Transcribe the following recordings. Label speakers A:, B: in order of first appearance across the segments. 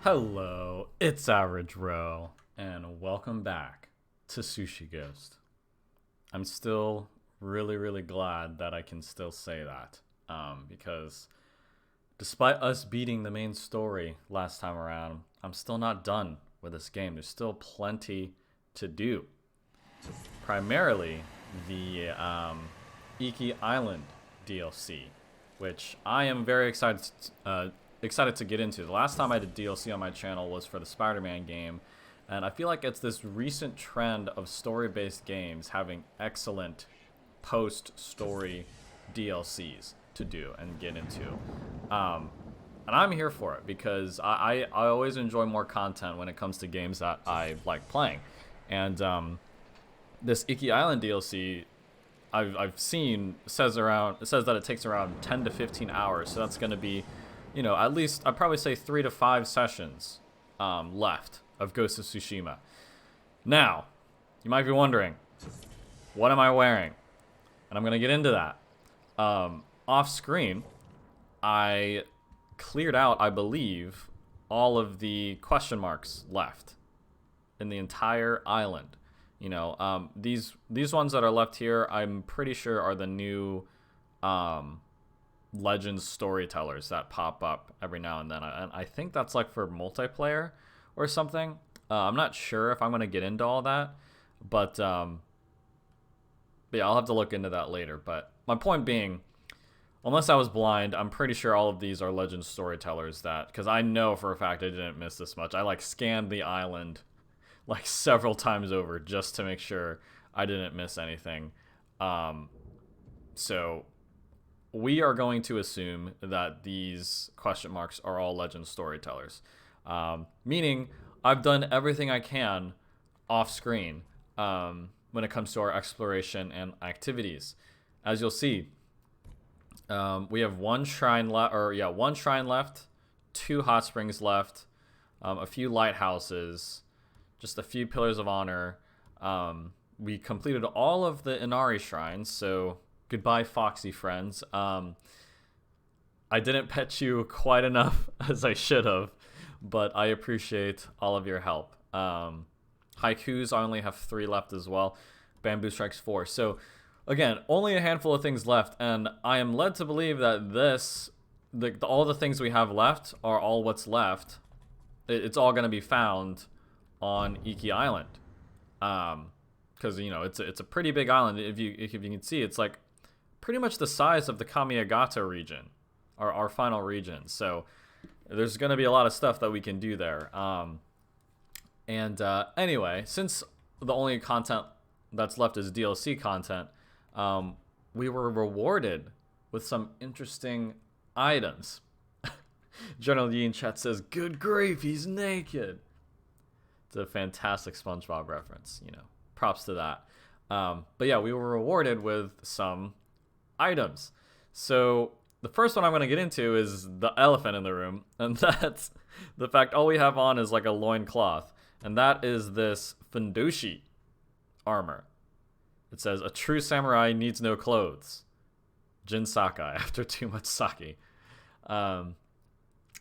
A: Hello, it's Average Row, and welcome back to Sushi Ghost. I'm still really glad that I can still say that, because despite us beating the main story last time around, I'm still not done with this game. There's still plenty to do. Primarily the Iki Island DLC, which I am very excited to get into. The last time I did DLC on my channel was for the Spider-Man game, and I feel like it's this recent trend of story-based games having excellent post-story DLCs to do and get into. And I'm here for it because I always enjoy more content when it comes to games that I like playing. And this Iki Island DLC I've seen says that it takes around 10 to 15 hours, so that's going to be, at least I'd probably say 3 to 5 sessions left of Ghost of Tsushima. Now, you might be wondering, what am I wearing? And I'm going to get into that. Off screen, I cleared out, I believe, all of the question marks left in the entire island. These ones that are left here, I'm pretty sure are the new Legends storytellers that pop up every now and then. And I think that's like for multiplayer or something. I'm not sure if I'm going to get into all that, but yeah, I'll have to look into that later. But my point being, unless I was blind, I'm pretty sure all of these are Legends storytellers because I know for a fact I didn't miss this much. I scanned the island several times over just to make sure I didn't miss anything. So we are going to assume that these question marks are all Legend storytellers. Meaning I've done everything I can off screen when it comes to our exploration and activities. As you'll see, we have one shrine left, 2 hot springs left, a few lighthouses, just a few pillars of honor. We completed all of the Inari shrines, so goodbye, Foxy friends. I didn't pet you quite enough as I should have, but I appreciate all of your help. Haikus, I only have 3 left as well. Bamboo Strikes 4. So, again, only a handful of things left, and I am led to believe that all the things we have left are all what's left. It's all going to be found on Iki Island, because it's a pretty big island. If you can see, it's like pretty much the size of the Kamiagata region, our final region. So there's going to be a lot of stuff that we can do there. Anyway, since the only content that's left is DLC content, we were rewarded with some interesting items. General Yi in chat says, "Good grief, he's naked." It's a fantastic SpongeBob reference, props to that. But yeah, we were rewarded with some items. So the first one I'm going to get into is the elephant in the room, and that's the fact all we have on is like a loincloth, and that is this Fandushi armor. It says, "A true samurai needs no clothes. Jin Sakai," after too much sake.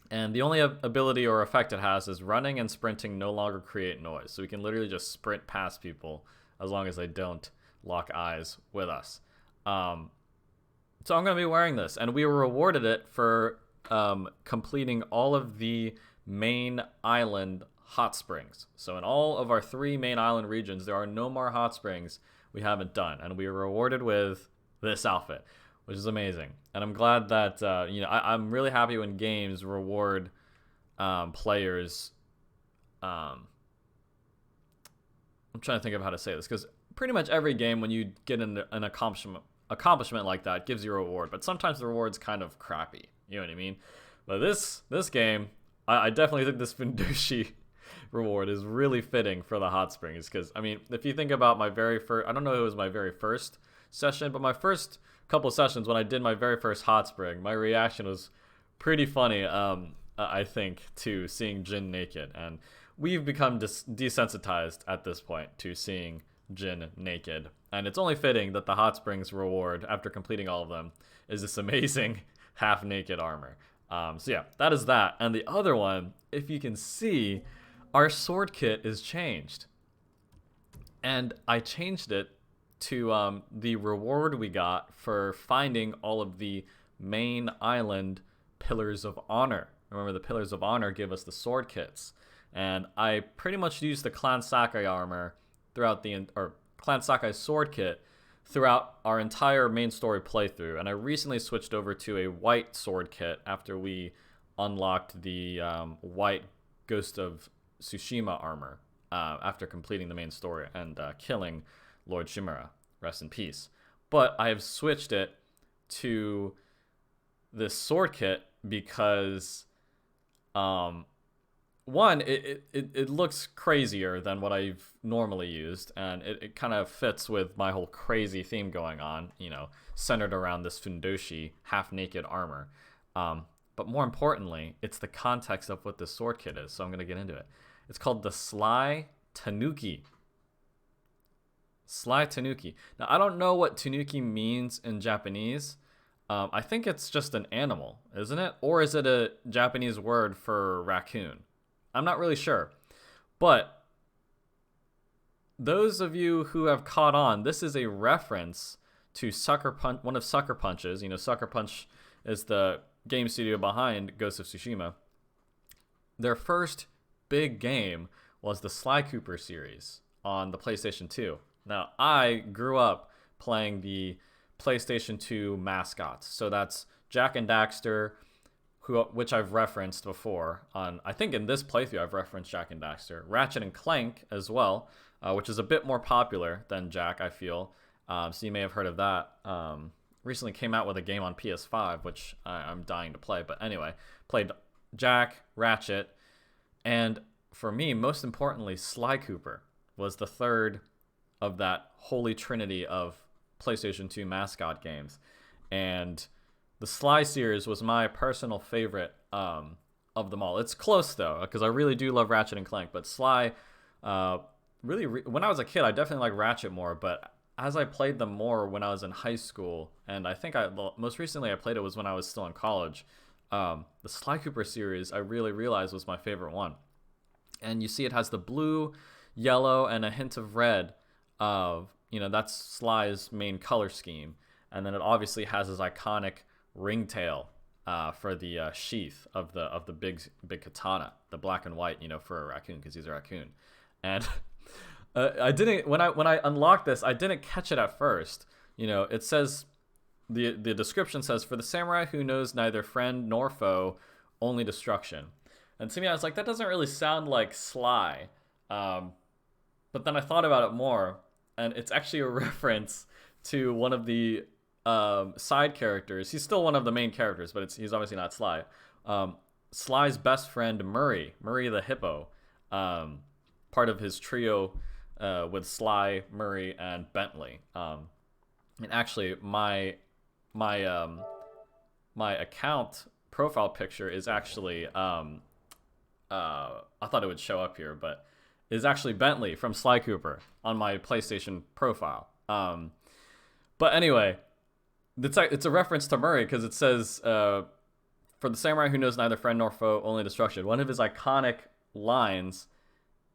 A: And the only ability or effect it has is running and sprinting no longer create noise. So we can literally just sprint past people as long as they don't lock eyes with us. So I'm going to be wearing this. And we were rewarded it for completing all of the main island hot springs. So in all of our 3 main island regions, there are no more hot springs we haven't done. And we were rewarded with this outfit, which is amazing. And I'm glad that, I'm really happy when games reward players. I'm trying to think of how to say this, because pretty much every game, when you get an accomplishment like that, gives you a reward. But sometimes the reward's kind of crappy. You know what I mean? But this game, I definitely think this Fandushi reward is really fitting for the hot springs. Because, if you think about my very first, I don't know if it was my very first session, but my first couple sessions when I did my very first hot spring, my reaction was pretty funny, I think, to seeing Jin naked. And we've become desensitized at this point to seeing Jin naked. And it's only fitting that the hot springs reward, after completing all of them, is this amazing half-naked armor. So yeah, that is that. And the other one, if you can see, our sword kit is changed. And I changed it to the reward we got for finding all of the main island pillars of honor. Remember, the pillars of honor give us the sword kits. And I pretty much used the Clan Sakai armor throughout or Clan Sakai sword kit throughout our entire main story playthrough. And I recently switched over to a white sword kit after we unlocked the white Ghost of Tsushima armor after completing the main story and killing Lord Shimura. Rest in peace. But I have switched it to this sword kit because one, it looks crazier than what I've normally used, and it kind of fits with my whole crazy theme going on, centered around this Fandushi half-naked armor. But more importantly, it's the context of what this sword kit is, so I'm going to get into it. It's called the Sly Tanuki. Sly Tanuki. Now, I don't know what Tanuki means in Japanese. I think it's just an animal, isn't it? Or is it a Japanese word for raccoon? I'm not really sure. But those of you who have caught on, this is a reference to Sucker Punch, one of Sucker Punch's. Sucker Punch is the game studio behind Ghost of Tsushima. Their first big game was the Sly Cooper series on the PlayStation 2. Now, I grew up playing the PlayStation 2 mascots. So that's Jack and Daxter, which I've referenced before. I think in this playthrough, I've referenced Jack and Daxter. Ratchet and Clank as well, which is a bit more popular than Jack, I feel. So you may have heard of that. Recently came out with a game on PS5, which I'm dying to play. But anyway, played Jack, Ratchet, and for me, most importantly, Sly Cooper was the third of that holy trinity of PlayStation 2 mascot games. And the Sly series was my personal favorite of them all. It's close, though, because I really do love Ratchet and Clank. But Sly, when I was a kid, I definitely liked Ratchet more. But as I played them more when I was in high school, and I think most recently I played it was when I was still in college, the Sly Cooper series I really realized was my favorite one. And you see it has the blue, yellow, and a hint of red of, that's Sly's main color scheme. And then it obviously has his iconic ringtail for the sheath of the big katana, the black and white, for a raccoon, because he's a raccoon. And I didn't, when I unlocked this, I didn't catch it at first. It says, the description says, for the samurai who knows neither friend nor foe, only destruction. And to me, I was like, that doesn't really sound like Sly. But then I thought about it more, and it's actually a reference to one of the side characters. He's still one of the main characters, but he's obviously not Sly. Sly's best friend, Murray the hippo, part of his trio with Sly, Murray, and Bentley. And actually, my account profile picture is actually I thought it would show up here, but is actually Bentley from Sly Cooper on my PlayStation profile. But anyway, it's a reference to Murray because it says, for the samurai who knows neither friend nor foe, only destruction. One of his iconic lines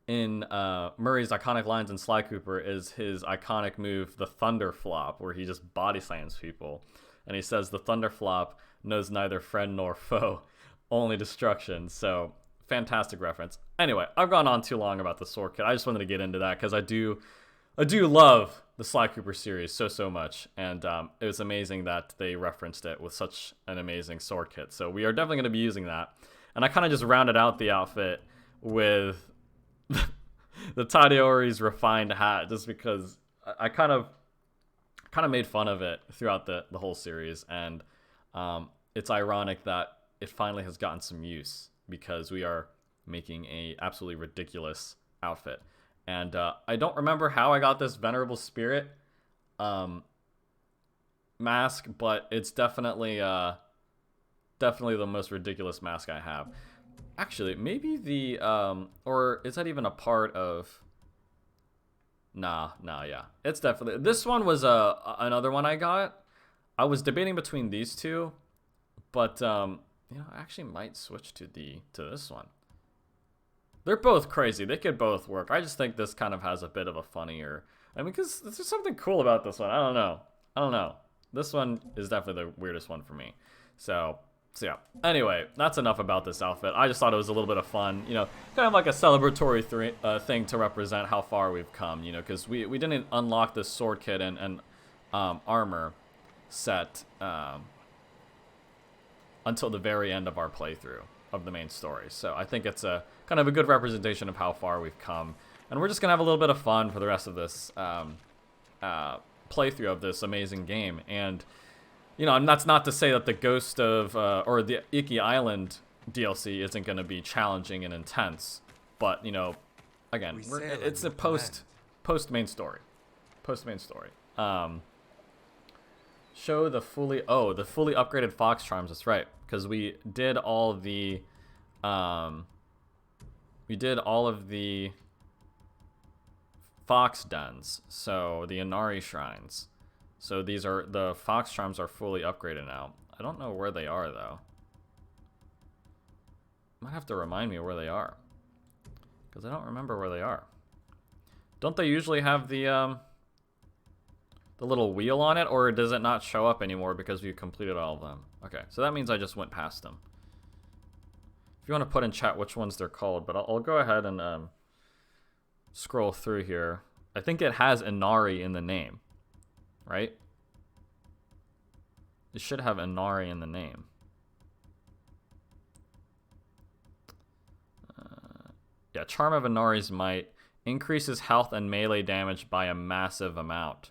A: in Murray's iconic lines in Sly Cooper is his iconic move, the Thunder Flop, where he just body slams people. And he says the Thunder Flop knows neither friend nor foe, only destruction. So fantastic reference. Anyway, I've gone on too long about the sword kit. I just wanted to get into that because I do love the Sly Cooper series so much, and it was amazing that they referenced it with such an amazing sword kit. So we are definitely going to be using that. And I kind of just rounded out the outfit with the Tadayori's refined hat, just because I kind of made fun of it throughout the whole series, and it's ironic that it finally has gotten some use because we are making a absolutely ridiculous outfit. And I don't remember how I got this Venerable Spirit mask, but it's definitely the most ridiculous mask I have. Actually, maybe the or is that even a part of? Nah, yeah. It's definitely, this one was another one I got. I was debating between these two, but You know, I actually might switch to this one. They're both crazy. They could both work. I just think this kind of has a bit of a funnier. I mean, because there's something cool about this one. I don't know. This one is definitely the weirdest one for me. So yeah. Anyway, that's enough about this outfit. I just thought it was a little bit of fun. You know, kind of like a celebratory thing to represent how far we've come. You know, because we didn't unlock this sword kit and armor set until the very end of our playthrough of the main story. So I think it's a kind of a good representation of how far we've come. And we're just going to have a little bit of fun for the rest of this playthrough of this amazing game. And, you know, and that's not to say that the Ghost of, or the Iki Island DLC isn't going to be challenging and intense. But, you know, again, it's a post-main story. Post-main story. Show the fully upgraded fox charms. That's right, because we did all of the fox dens, so the Inari shrines. So these are the fox charms are fully upgraded now. I don't know where they are though. Might have to remind me where they are, because I don't remember where they are. Don't they usually have the little wheel on it, or does it not show up anymore because we've completed all of them? Okay, so that means I just went past them. If you want to put in chat which ones they're called, but I'll go ahead and scroll through here. I think it has Inari in the name, right? It should have Inari in the name. Yeah, Charm of Inari's Might increases health and melee damage by a massive amount.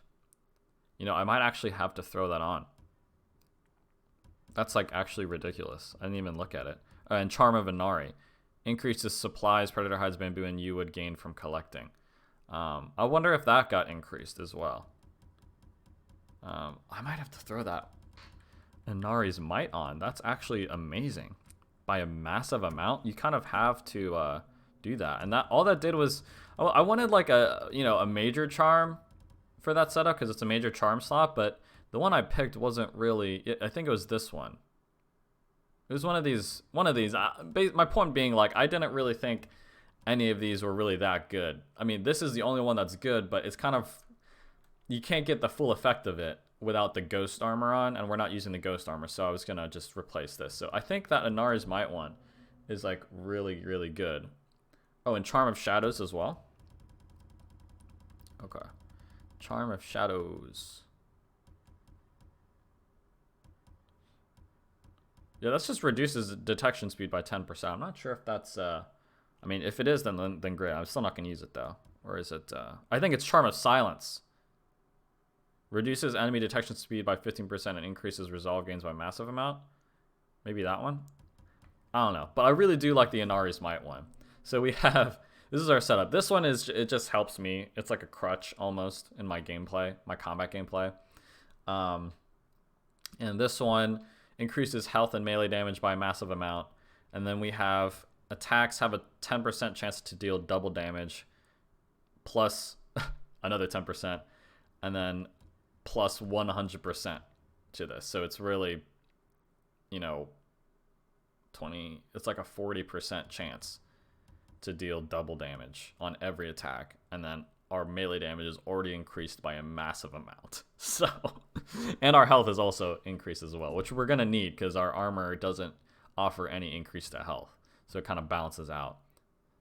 A: You know, I might actually have to throw that on. That's like actually ridiculous. I didn't even look at it. And Charm of Inari increases supplies, predator hides, bamboo, and you would gain from collecting. I wonder if that got increased as well. I might have to throw that Inari's Might on. That's actually amazing. By a massive amount, you kind of have to do that. And that all that did was, I wanted like a major charm for that setup, because it's a major charm slot, but the one I picked wasn't really, I think it was this one. It was one of these. My point being, like, I didn't really think any of these were really that good. I mean, this is the only one that's good, but it's kind of, you can't get the full effect of it without the ghost armor on, and we're not using the ghost armor, so I was gonna just replace this. So I think that Inari's Might one is like really, really good. Oh, and Charm of Shadows as well. Okay. Charm of Shadows. Yeah, that just reduces detection speed by 10%. I'm not sure if that's, I mean, if it is, then great. I'm still not going to use it, though. Or is it, I think it's Charm of Silence. Reduces enemy detection speed by 15% and increases resolve gains by a massive amount. Maybe that one? I don't know. But I really do like the Inari's Might one. So we have, this is our setup. This one is, it just helps me. It's like a crutch almost in my gameplay, my combat gameplay. And this one increases health and melee damage by a massive amount. And then we have attacks have a 10% chance to deal double damage plus another 10%, and then plus 100% to this. So it's really, you know, 20, it's like a 40% chance to deal double damage on every attack. And then our melee damage is already increased by a massive amount. So, and our health is also increased as well, which we're going to need because our armor doesn't offer any increase to health. So it kind of balances out.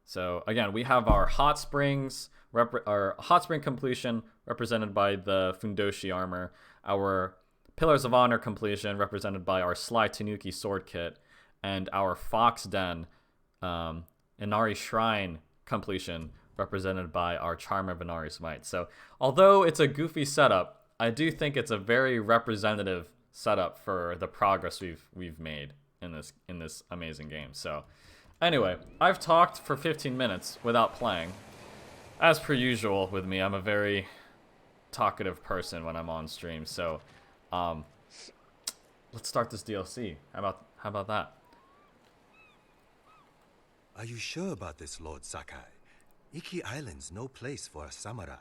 A: So again, we have our hot springs, our hot spring completion represented by the Fandushi Armor, our Pillars of Honor completion represented by our Sly Tanuki sword kit, and our Fox Den Inari Shrine completion represented by our Charm of Inari's Might. So although it's a goofy setup, I do think it's a very representative setup for the progress we've made in this amazing game. So anyway, I've talked for 15 minutes without playing. As per usual with me, I'm a very talkative person when I'm on stream. So let's start this DLC. How about that?
B: Are you sure about this, Lord Sakai? Iki Island's no place for a samurai.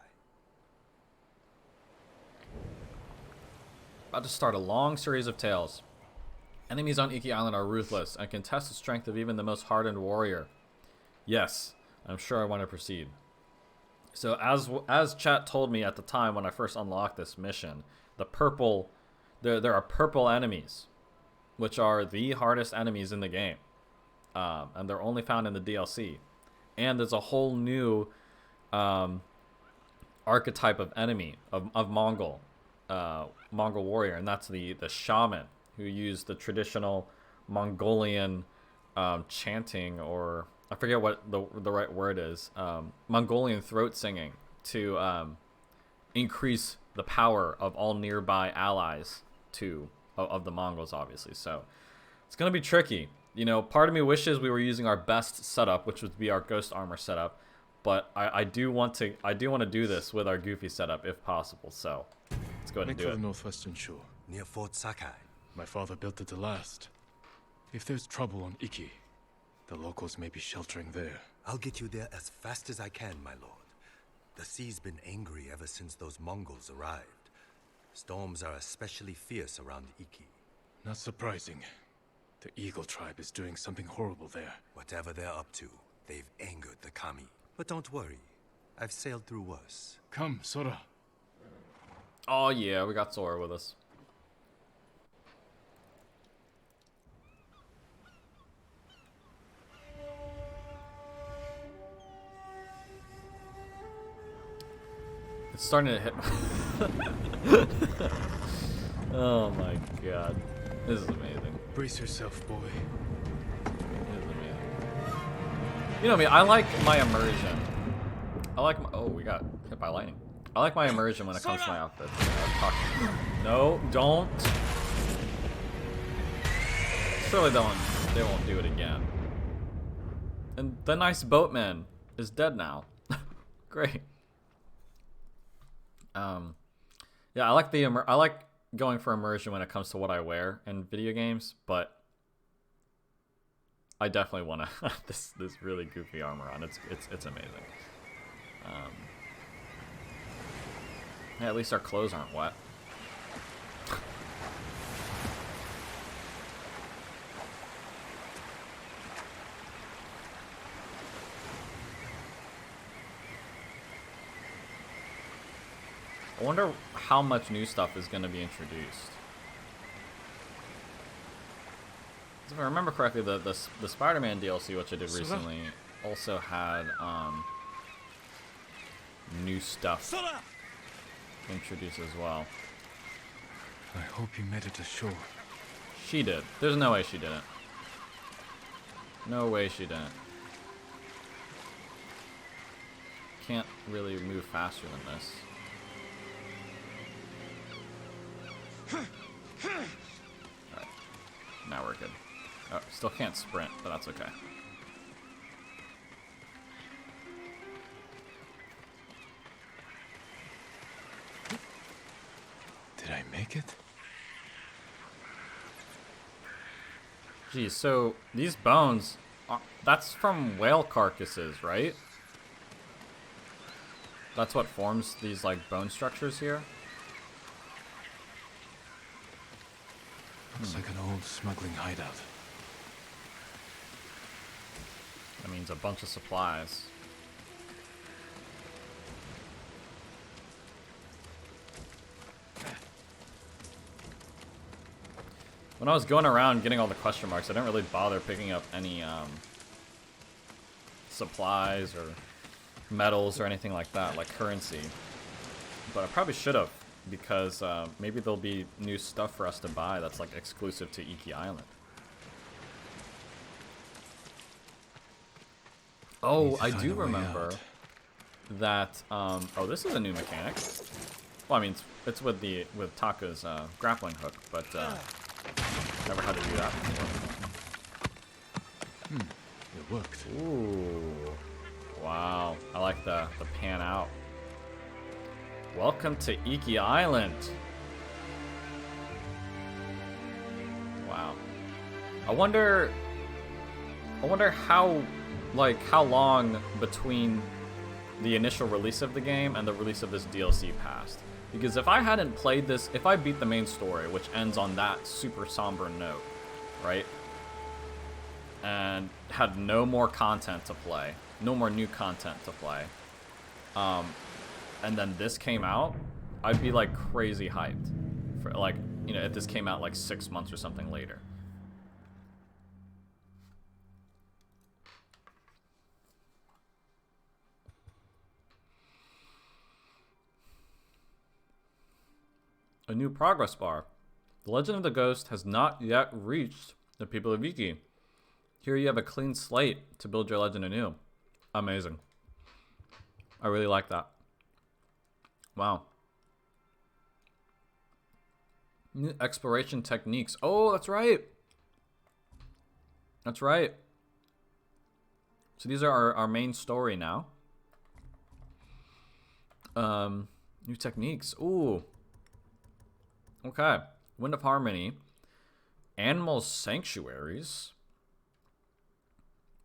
A: About to start a long series of tales. Enemies on Iki Island are ruthless and can test the strength of even the most hardened warrior. Yes, I'm sure I want to proceed. So as chat told me at the time when I first unlocked this mission, there are purple enemies, which are the hardest enemies in the game, and they're only found in the DLC. And there's a whole new archetype of enemy of Mongol warrior, and that's the shaman, who use the traditional Mongolian chanting, or I forget what the right word is, Mongolian throat singing to increase the power of all nearby allies of the Mongols, obviously. So it's gonna be tricky. You know, part of me wishes we were using our best setup, which would be our ghost armor setup, but I do want to do this with our goofy setup if possible. So let's go ahead and do
C: Make for
A: it.
C: the northwestern shore.
B: Near Fort Sakai.
C: My father built it to last. If there's trouble on Iki, the locals may be sheltering there.
B: I'll get you there as fast as I can, my lord. The sea's been angry ever since those Mongols arrived. Storms are especially fierce around Iki.
C: Not surprising. The Eagle tribe is doing something horrible there.
B: Whatever they're up to, they've angered the Kami. But don't worry, I've sailed through worse.
C: Come, Sora.
A: Oh yeah, we got Sora with us. It's starting to hit. Oh my god. This is amazing.
C: Brace yourself, boy.
A: This is amazing. You know me, I like my immersion. Oh, we got hit by lightning. I like my immersion when it comes to my outfits. No, don't. Surely they won't do it again. And the nice boatman is dead now. Great. Yeah, I like going for immersion when it comes to what I wear in video games, but I definitely want to have this really goofy armor on. It's amazing. Yeah, at least our clothes aren't wet. I wonder how much new stuff is going to be introduced. If I remember correctly, the Spider-Man DLC, which I did recently, also had new stuff introduced as well.
C: I hope you made it to shore.
A: She did. There's no way she didn't. No way she didn't. Can't really move faster than this. Alright. Now we're good. Oh, still can't sprint, but that's okay.
C: Did I make it?
A: Geez, so these bones, that's from whale carcasses, right? That's what forms these, like, bone structures here?
C: Looks like an old smuggling hideout.
A: That means a bunch of supplies. When I was going around getting all the question marks, I didn't really bother picking up any supplies or metals or anything like that, like currency. But I probably should have, because maybe there'll be new stuff for us to buy that's like exclusive to Iki Island. Oh, I do remember that. Oh, this is a new mechanic. Well, I mean, it's with Taka's grappling hook, but never had to do that before.
C: It worked.
A: Ooh, wow! I like the pan out. Welcome to Iki Island. Wow. I wonder how long between the initial release of the game and the release of this DLC passed. Because if I hadn't played this, if I beat the main story, which ends on that super somber note, right? And had no more content to play, no more new content to play. And then this came out, I'd be like crazy hyped for like, you know, if this came out like 6 months or something later. A new progress bar. The Legend of the Ghost has not yet reached the people of Iki. Here you have a clean slate to build your legend anew. Amazing. I really like that. Wow. New exploration techniques. Oh, that's right. That's right. So these are our main story now. New techniques. Ooh. Okay. Wind of Harmony. Animal sanctuaries.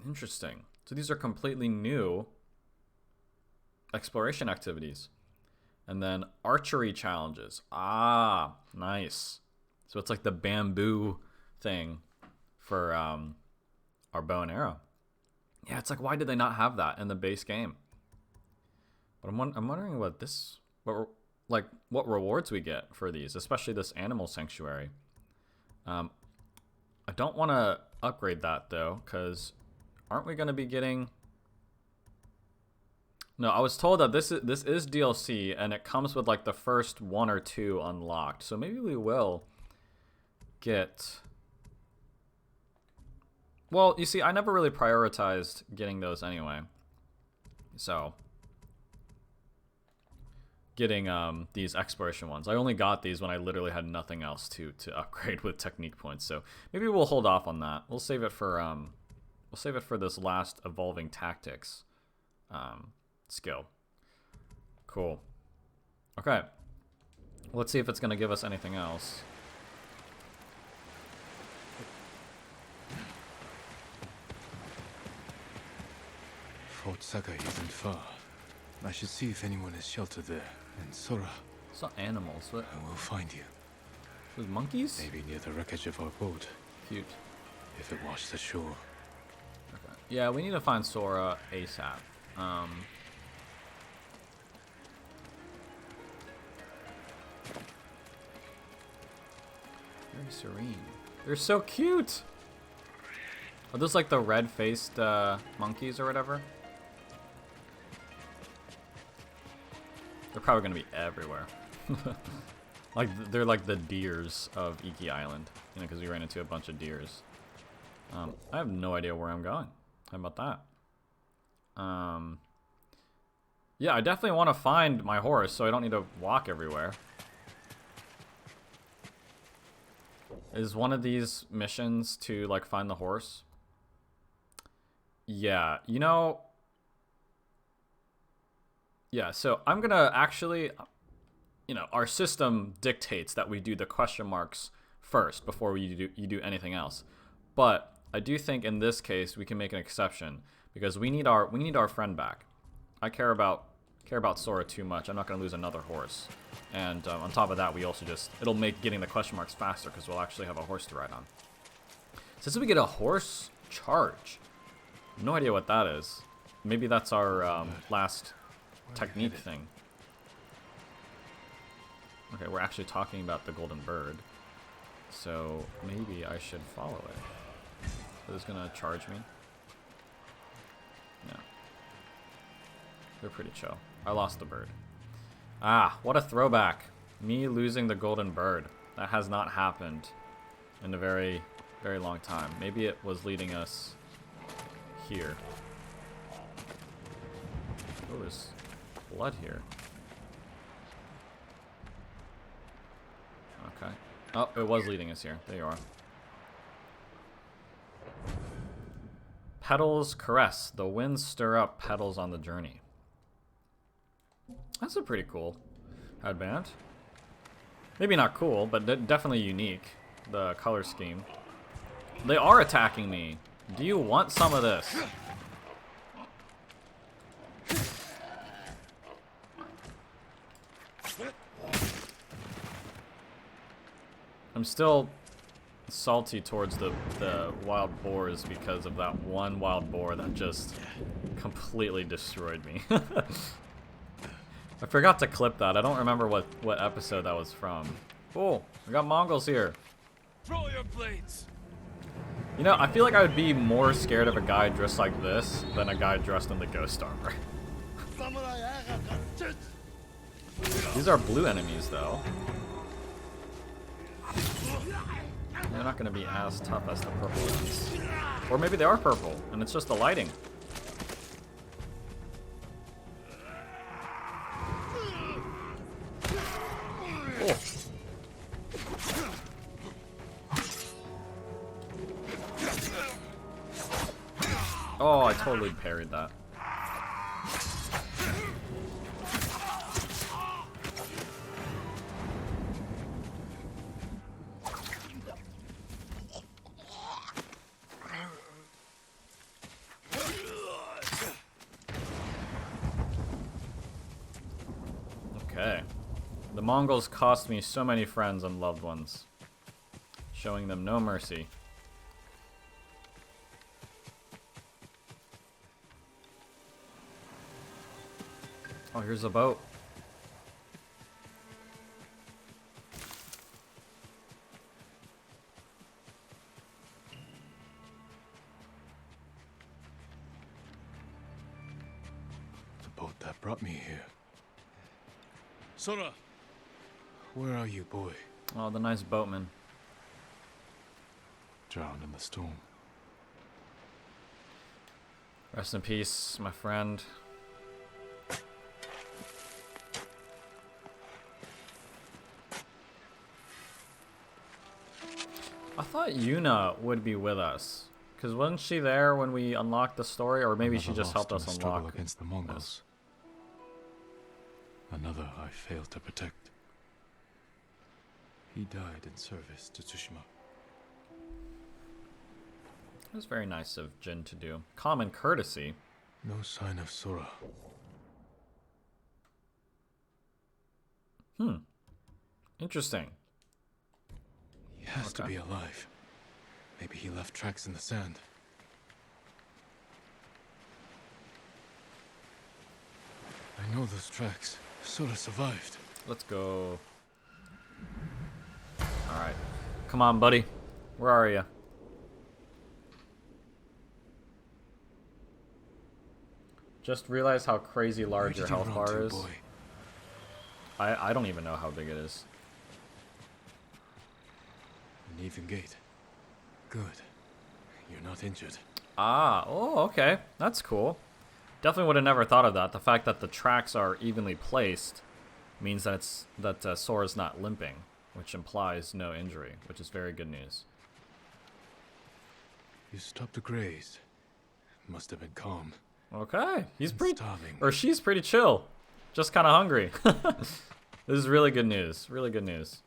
A: Interesting. So these are completely new exploration activities. And then archery challenges. Ah, nice. So it's like the bamboo thing for our bow and arrow. Yeah, it's like, why did they not have that in the base game? But I'm wondering what rewards we get for these, especially this animal sanctuary. I don't want to upgrade that though, because aren't we going to be getting... No, I was told that this is DLC, and it comes with like the first 1 or 2 unlocked. So maybe we will get... Well, you see, I never really prioritized getting those anyway. So, getting these exploration ones. I only got these when I literally had nothing else to upgrade with technique points. So maybe we'll hold off on that. We'll save it for this last evolving tactics skill. Cool. Okay. Let's see if it's gonna give us anything else.
C: Fort Sakai isn't far. I should see if anyone is sheltered there. And Sora.
A: It's not animals, but
C: I will find you.
A: those monkeys?
C: Maybe near the wreckage of our boat.
A: Cute.
C: If it washed ashore.
A: Okay. Yeah, we need to find Sora ASAP. Very serene. They're so cute! Are those like the red-faced monkeys or whatever? They're probably gonna be everywhere. Like they're like the deers of Iki Island, you know, because we ran into a bunch of deers. I have no idea where I'm going. How about that? Yeah, I definitely want to find my horse, so I don't need to walk everywhere. Is one of these missions to like find the horse? Yeah, you know. Yeah, so I'm gonna actually, you know, our system dictates that we do the question marks first before you do anything else. But I do think in this case we can make an exception because we need our friend back. I care about Sora too much. I'm not gonna lose another horse. And on top of that, we also it'll make getting the question marks faster because we'll actually have a horse to ride on. Since we get a horse charge, no idea what that is. Maybe that's our last technique thing. Okay, we're actually talking about the golden bird. So maybe I should follow it. Is this gonna charge me? No. They're pretty chill. I lost the bird. Ah, what a throwback. Me losing the golden bird. That has not happened in a very, very long time. Maybe it was leading us here. Oh, there's blood here. Okay. Oh, it was leading us here. There you are. Petals caress. The winds stir up petals on the journey. That's a pretty cool headband. Maybe not cool, but definitely unique. The color scheme. They are attacking me. Do you want some of this? I'm still salty towards the wild boars because of that one wild boar that just completely destroyed me. I forgot to clip that. I don't remember what episode that was from. Oh, we got Mongols here.
C: Throw your blades.
A: You know, I feel like I would be more scared of a guy dressed like this than a guy dressed in the ghost armor. These are blue enemies, though. They're not going to be as tough as the purple ones. Or maybe they are purple, and it's just the lighting. Oh. Oh, I totally parried that. Okay. The Mongols cost me so many friends and loved ones, showing them no mercy. Oh, here's a boat.
C: The boat that brought me here. Sora! Where are you, boy?
A: Oh, the nice boatman.
C: Drowned in the storm.
A: Rest in peace, my friend. I thought Yuna would be with us. Because wasn't she there when we unlocked the story? Or maybe she just helped us unlock
C: against the Mongols. Another I failed to protect. He died in service to Tsushima.
A: It was very nice of Jin to do. Common courtesy.
C: No sign of Sora.
A: Interesting.
C: He has to be alive. Maybe he left tracks in the sand. I know those tracks. Sora survived.
A: Let's go. Alright. Come on, buddy. Where are you? Just realize how crazy large your health bar is.
C: Boy?
A: I don't even know how big it is.
C: An even gate. Good. You're not injured.
A: Ah, oh, okay. That's cool. Definitely would have never thought of that. The fact that the tracks are evenly placed means that Sora's not limping, which implies no injury, which is very good news.
C: You stopped to graze. Must have been calm.
A: Okay, he's pretty,
C: starving.
A: or she's pretty chill, just kind of hungry. This is really good news. Really good news.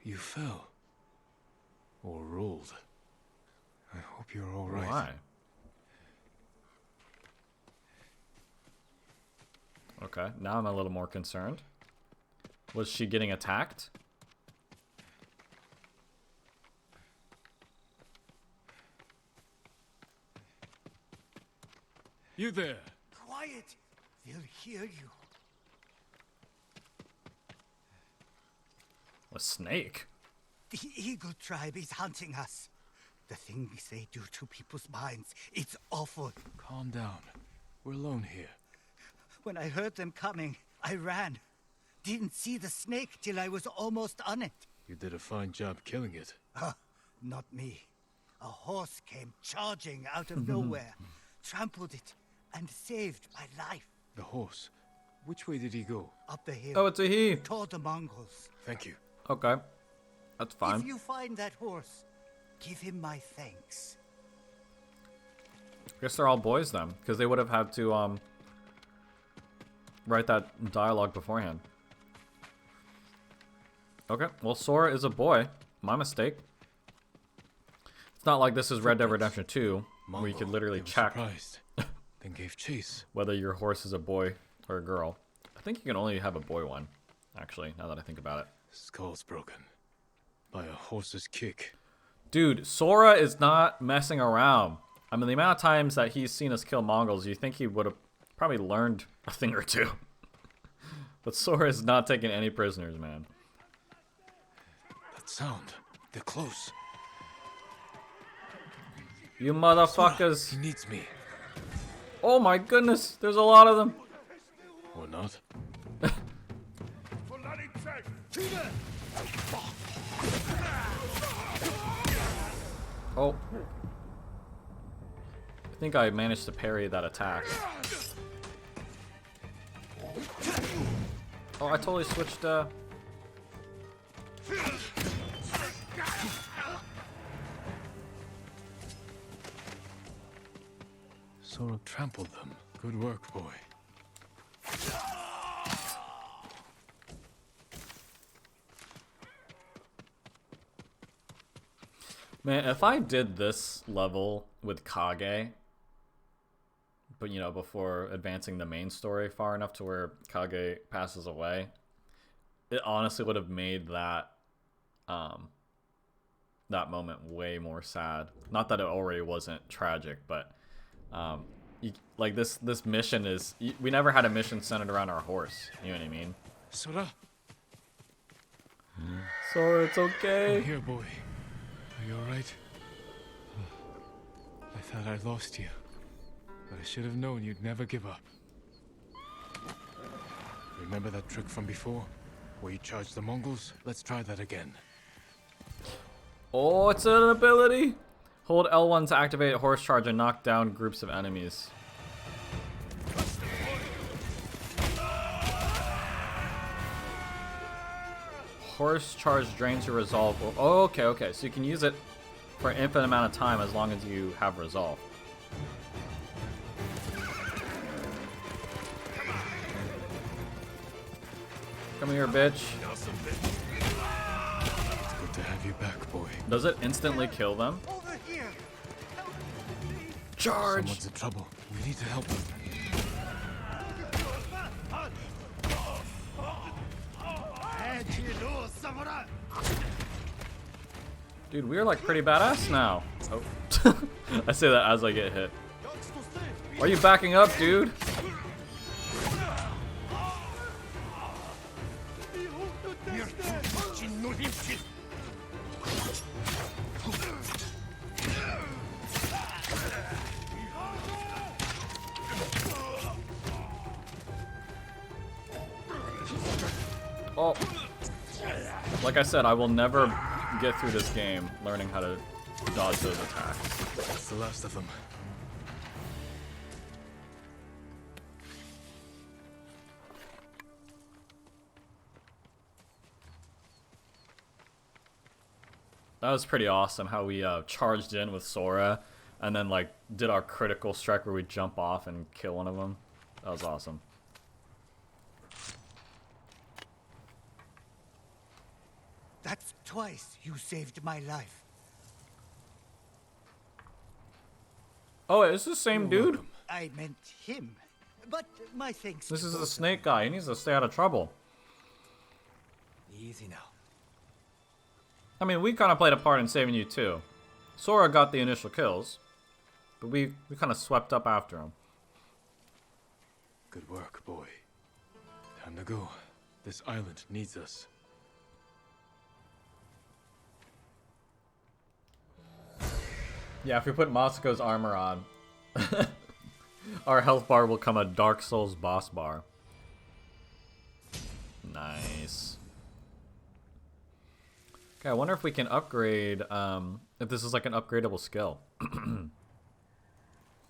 C: You fell. Or rolled. I hope you're all right.
A: Why? Okay, now I'm a little more concerned. Was she getting attacked?
C: You there?
D: Quiet! They'll hear you.
A: A snake?
D: The Eagle tribe is hunting us. The things they do to people's minds, it's awful.
C: Calm down. We're alone here.
D: When I heard them coming, I ran. Didn't see the snake till I was almost on it.
C: You did a fine job killing it.
D: Not me. A horse came charging out of nowhere, trampled it, and saved my life.
C: The horse. Which way did he go?
D: Up the hill.
A: Oh, it's a he.
D: Toward the Mongols.
C: Thank you.
A: Okay, that's fine.
D: If you find that horse, give him my thanks.
A: Guess they're all boys then, because they would have had to write that dialogue beforehand. Okay, well, Sora is a boy. My mistake. It's not like this is Red Dead Redemption 2, where you could literally check
C: surprised. Then gave chase.
A: whether your horse is a boy or a girl. I think you can only have a boy one, actually, now that I think about it.
C: Skull's broken. By a horse's kick.
A: Dude, Sora is not messing around. I mean, the amount of times that he's seen us kill Mongols, you think he would have probably learned a thing or two. But Sora is not taking any prisoners, man.
C: That sound. They're close.
A: You motherfuckers.
C: Sora, he needs me.
A: Oh my goodness, there's a lot of them.
C: Or not.
A: Oh. I think I managed to parry that attack. Oh, I totally switched,
C: Sora trampled them. Good work, boy.
A: Man, if I did this level with Kage, but you know, before advancing the main story far enough to where Kage passes away, it honestly would have made that that moment way more sad. Not that it already wasn't tragic, but like this mission is, we never had a mission centered around our horse. You know what I mean?
C: Sora.
A: Sora, it's okay.
C: I'm here, boy. Are you alright? I thought I lost you, but I should have known you'd never give up. Remember that trick from before? Where you charged the Mongols? Let's try that again.
A: Oh, it's an ability! Hold L1 to activate horse charge and knock down groups of enemies. Horse charge drains your resolve. Oh, okay. So you can use it for an infinite amount of time as long as you have resolve. Come here, bitch.
C: It's good to have you back, boy.
A: Does it instantly kill them?
D: Over here!
A: Charge!
C: Someone's in trouble. We need to help them.
A: Dude, we're like pretty badass now. Oh. I say that as I get hit. Why are you backing up, dude? Oh. Like I said, I will never get through this game learning how to dodge those attacks.
C: That's the last of them.
A: That was pretty awesome how we charged in with Sora and then like did our critical strike where we jump off and kill one of them. That was awesome.
D: That's twice you saved my life.
A: Oh, it's the same dude?
D: I meant him. But my thanks.
A: This
D: to
A: is the
D: both.
A: snake guy. He needs to stay out of trouble.
D: Easy now.
A: I mean, we kind of played a part in saving you too. Sora got the initial kills, but we kind of swept up after him.
C: Good work, boy. Time to go. This island needs us.
A: Yeah, if we put Masuko's armor on, our health bar will become a Dark Souls boss bar. Nice. Okay, I wonder if we can upgrade, if this is like an upgradable skill.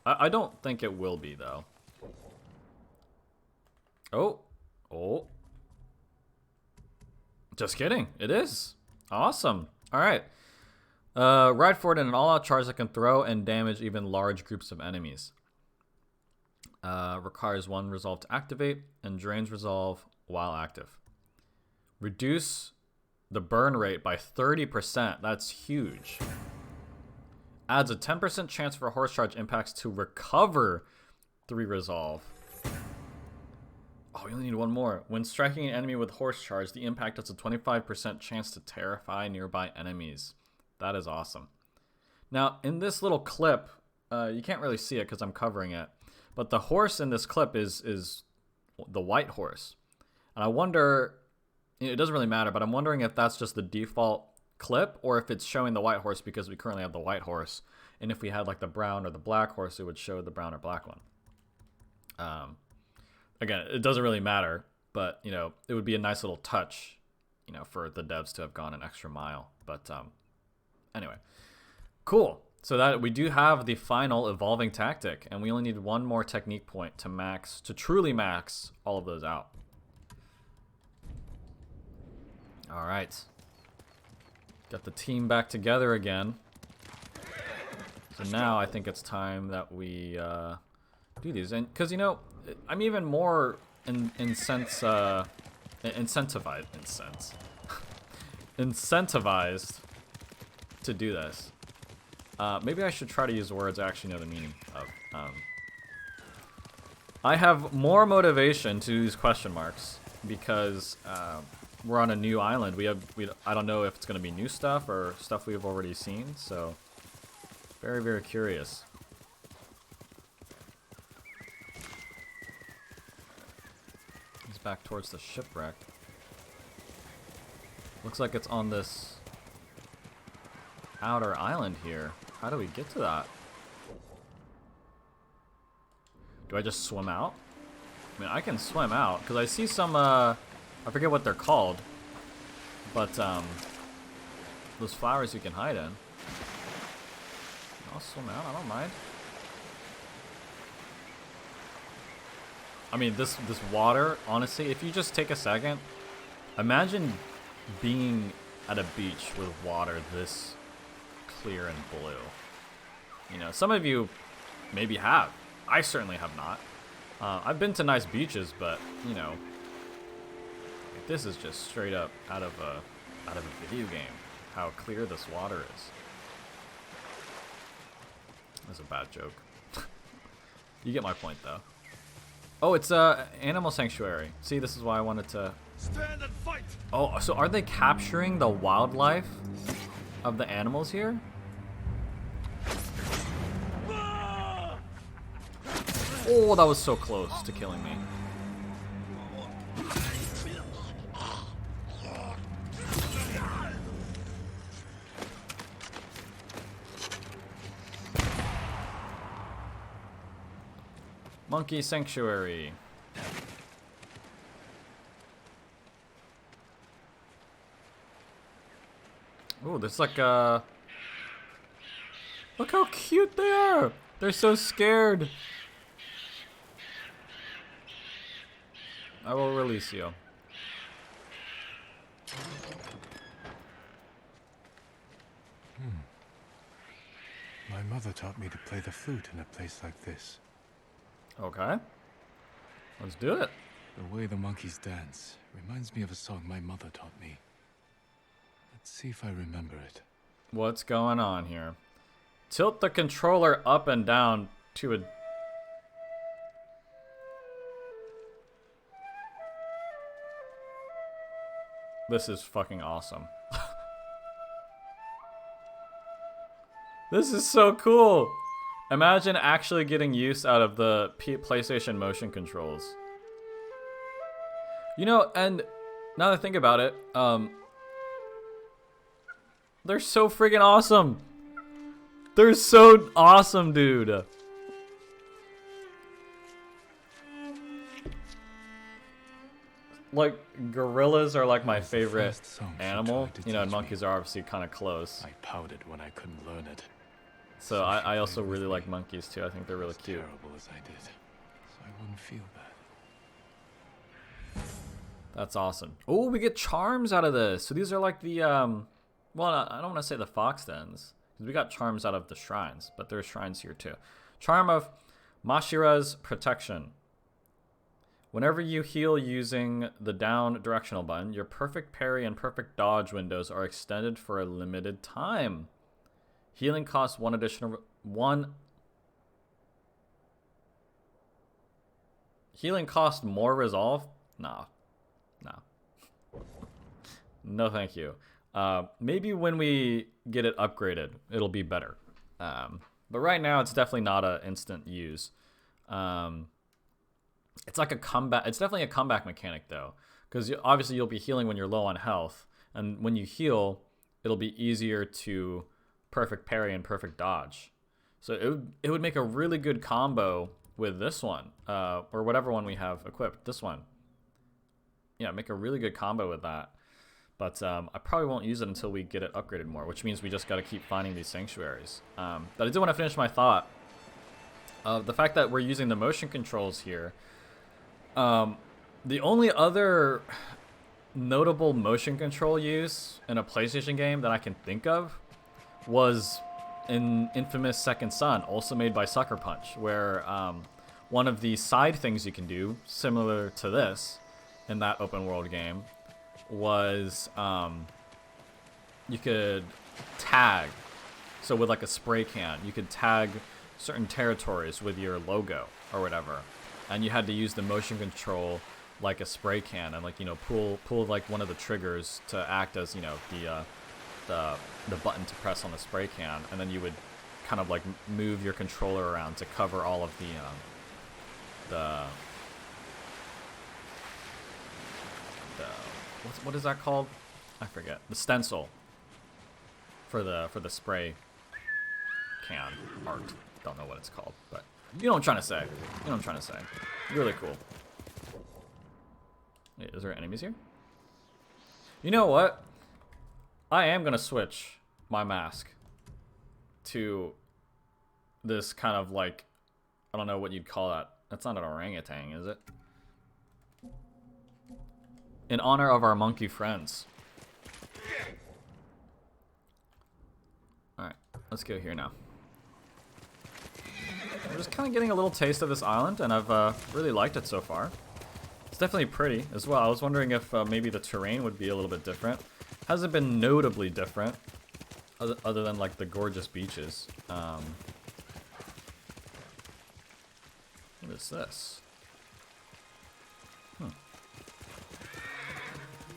A: I don't think it will be, though. Oh. Just kidding. It is. Awesome. All right. Ride forward in an all-out charge that can throw and damage even large groups of enemies. Requires 1 resolve to activate and drains resolve while active. Reduce the burn rate by 30%. That's huge. Adds a 10% chance for horse charge impacts to recover 3 resolve. Oh, we only need one more. When striking an enemy with horse charge, the impact has a 25% chance to terrify nearby enemies. That is awesome. Now, in this little clip, you can't really see it because I'm covering it, but the horse in this clip is the white horse. And I wonder, it doesn't really matter, but I'm wondering if that's just the default clip or if it's showing the white horse because we currently have the white horse. And if we had like the brown or the black horse, it would show the brown or black one. Again, it doesn't really matter, but, you know, it would be a nice little touch, you know, for the devs to have gone an extra mile. But anyway, cool. So that we do have the final evolving tactic, and we only need one more technique point to truly max all of those out. All right. Got the team back together again. So now I think it's time that we do these. And because, you know, I'm even more incentivized to do this. Maybe I should try to use words I actually know the meaning of. I have more motivation to use question marks because we're on a new island. I don't know if it's going to be new stuff or stuff we've already seen. So very, very curious. He's back towards the shipwreck. Looks like it's on this outer island here. How do we get to that? Do I just swim out? I mean, I can swim out because I see some I forget what they're called, but those flowers you can hide in. I'll swim out, I don't mind. I mean, this water, honestly, if you just take a second, imagine being at a beach with water this clear and blue. You know, some of you maybe have. I certainly have not. I've been to nice beaches, but you know, like, this is just straight up out of a video game. How clear this water is. That's a bad joke. You get my point, though. Oh, it's a animal sanctuary. See, this is why I wanted to.
C: Stand and fight.
A: Oh, so are they capturing the wildlife of the animals here? Oh, that was so close to killing me. Monkey Sanctuary. Ooh, there's like a... Look how cute they are! They're so scared. I will release you.
C: My mother taught me to play the flute in a place like this.
A: Okay. Let's do it.
C: The way the monkeys dance reminds me of a song my mother taught me. Let's see if I remember it.
A: What's going on here? Tilt the controller up and down to a... This is fucking awesome. This is so cool. Imagine actually getting use out of the PlayStation motion controls. You know, and now that I think about it, they're so freaking awesome. They're so awesome, dude. Like, gorillas are like my favorite animal. You know, and monkeys are obviously kind of close.
C: I pouted when I couldn't learn it.
A: So I also really like monkeys too. I think they're really cute.
C: Terrible as I did, so I wouldn't feel bad.
A: That's awesome. Oh, we get charms out of this. So these are like the well, I don't want to say the fox dens, because we got charms out of the shrines, but there's shrines here too. Charm of Mashira's protection. Whenever you heal using the down directional button, your perfect parry and perfect dodge windows are extended for a limited time. Healing costs Healing cost more resolve? Nah. Nah. No thank you. Maybe when we get it upgraded, it'll be better. But right now, it's definitely not an instant use. It's like a comeback. It's definitely a comeback mechanic, though. Because obviously, you'll be healing when you're low on health. And when you heal, it'll be easier to perfect parry and perfect dodge. So it would make a really good combo with this one. Or whatever one we have equipped. This one. Yeah, make a really good combo with that. But I probably won't use it until we get it upgraded more, which means we just got to keep finding these sanctuaries. But I did want to finish my thought. The fact that we're using the motion controls here. The only other notable motion control use in a PlayStation game that I can think of was in infamous Second Son, also made by Sucker Punch, where one of the side things you can do, similar to this in that open world game, was you could tag. So with like a spray can, you could tag certain territories with your logo or whatever, and you had to use the motion control like a spray can, and like, you know, pull like one of the triggers to act as, you know, the button to press on the spray can, and then you would kind of like move your controller around to cover all of the what is that called? I forget. The stencil for the spray can art. Don't know what it's called, but you know what I'm trying to say. You know what I'm trying to say. Really cool. Wait, is there enemies here? You know what? I am gonna switch my mask to this kind of like, I don't know what you'd call that. That's not an orangutan, is it? In honor of our monkey friends. Alright, let's go here now. We're just kind of getting a little taste of this island, and I've really liked it so far. It's definitely pretty as well. I was wondering if maybe the terrain would be a little bit different. Hasn't been notably different, other than like the gorgeous beaches. What is this?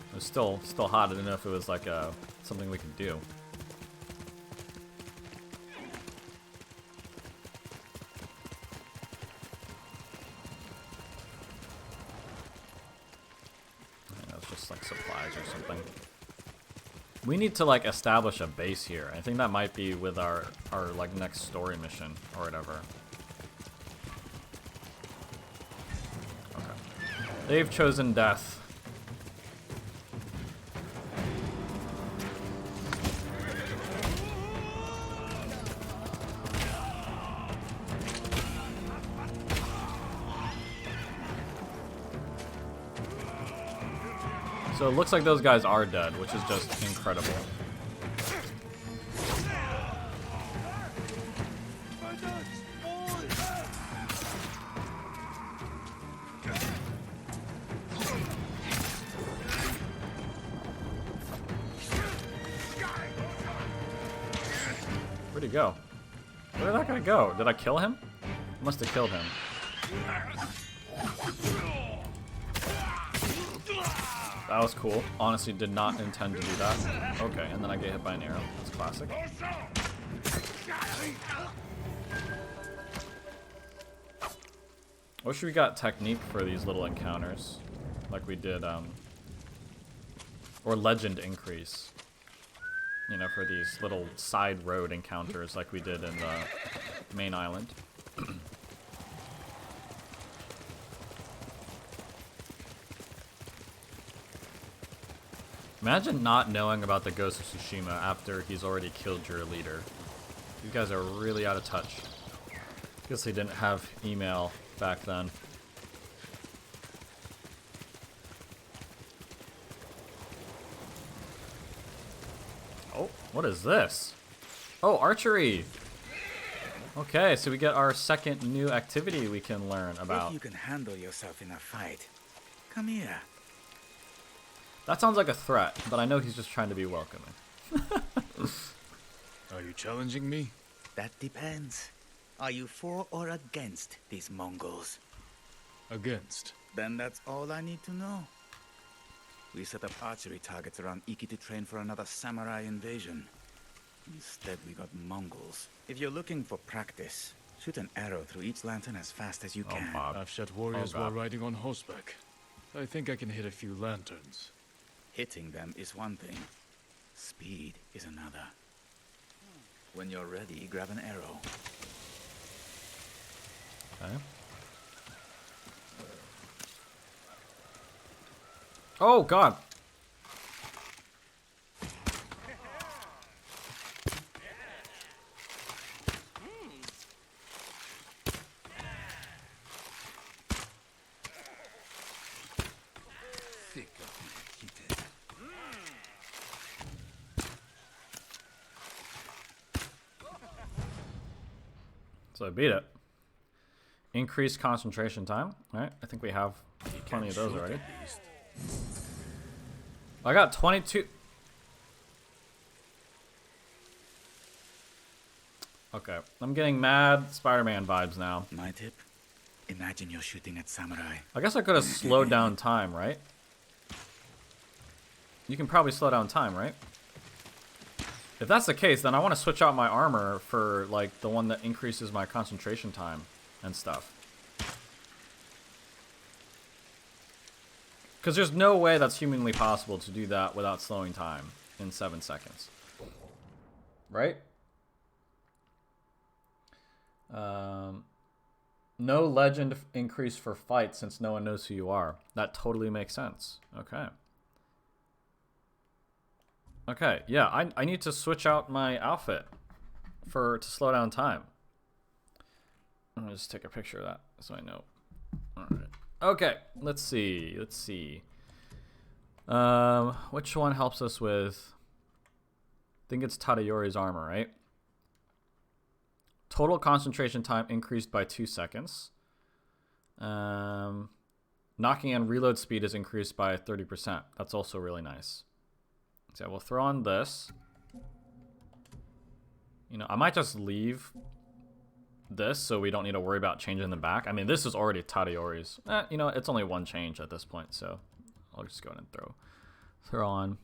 A: It was still hot. I didn't know if it was like something we could do. I know, it's just like supplies or something. We need to like establish a base here. I think that might be with our like next story mission or whatever. Okay. They've chosen death. So it looks like those guys are dead, which is just incredible. Where'd he go? Where did that guy go? Did I kill him? I must have killed him. That was cool. Honestly, did not intend to do that. Okay, and then I get hit by an arrow. That's classic. Wish we got technique for these little encounters, like we did, or legend increase. You know, for these little side road encounters, like we did in the main island. Imagine not knowing about the Ghost of Tsushima after he's already killed your leader. You guys are really out of touch. Guess they didn't have email back then. Oh, what is this? Oh, archery! Okay, so we get our second new activity we can learn about.
E: If you can handle yourself in a fight, come here.
A: That sounds like a threat, but I know he's just trying to be welcoming.
C: Are you challenging me?
E: That depends. Are you for or against these Mongols?
C: Against.
E: Then that's all I need to know. We set up archery targets around Iki to train for another samurai invasion. Instead, we got Mongols. If you're looking for practice, shoot an arrow through each lantern as fast as you can.
A: God.
C: I've shot warriors
A: Oh,
C: while
A: God.
C: riding on horseback. I think I can hit a few lanterns.
E: Hitting them is one thing. Speed is another. When you're ready, grab an arrow.
A: Okay. Oh, God. So I beat it. Increased concentration time. All right, I think we have plenty of those already. I got 22. Okay, I'm getting mad Spider-Man vibes now.
E: My tip? Imagine you're shooting at samurai.
A: I guess I could have slowed down time, right? You can probably slow down time, right? If that's the case, then I want to switch out my armor for, like, the one that increases my concentration time and stuff. Because there's no way that's humanly possible to do that without slowing time in 7 seconds. Right? No legend increase for fight since no one knows who you are. That totally makes sense. Okay. Okay, yeah, I need to switch out my outfit to slow down time. I'm gonna just take a picture of that so I know. Alright. Okay, let's see. Which one helps us with? I think it's Tadayori's armor, right? Total concentration time increased by 2 seconds. Knocking and reload speed is increased by 30%. That's also really nice. So we'll throw on this. You know, I might just leave this so we don't need to worry about changing the back. I mean, this is already Tadayori's. You know, it's only one change at this point, so I'll just go ahead and throw on.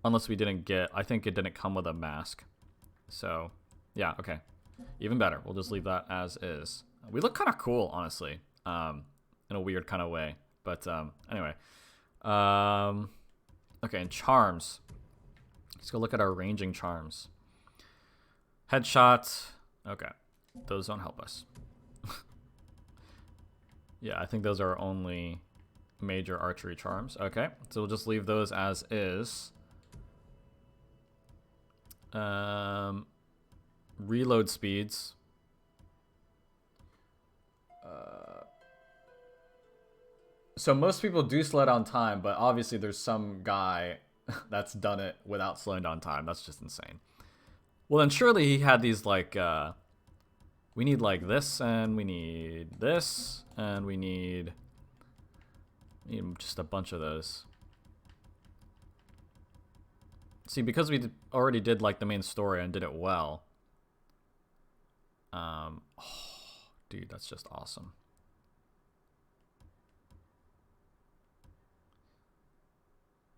A: Unless we didn't get, I think it didn't come with a mask. So, yeah, okay. Even better. We'll just leave that as is. We look kind of cool, honestly, in a weird kind of way. But anyway. Okay, and charms. Let's go look at our ranging charms. Headshot. Okay. Those don't help us. Yeah, I think those are our only major archery charms. Okay, so we'll just leave those as is. Reload speeds. So most people do slow down time, but obviously there's some guy that's done it without slowing down time. That's just insane. Well, then surely he had these like, we need like this, and we need this, and we need just a bunch of those. See, because we already did like the main story and did it well. Oh, dude, that's just awesome.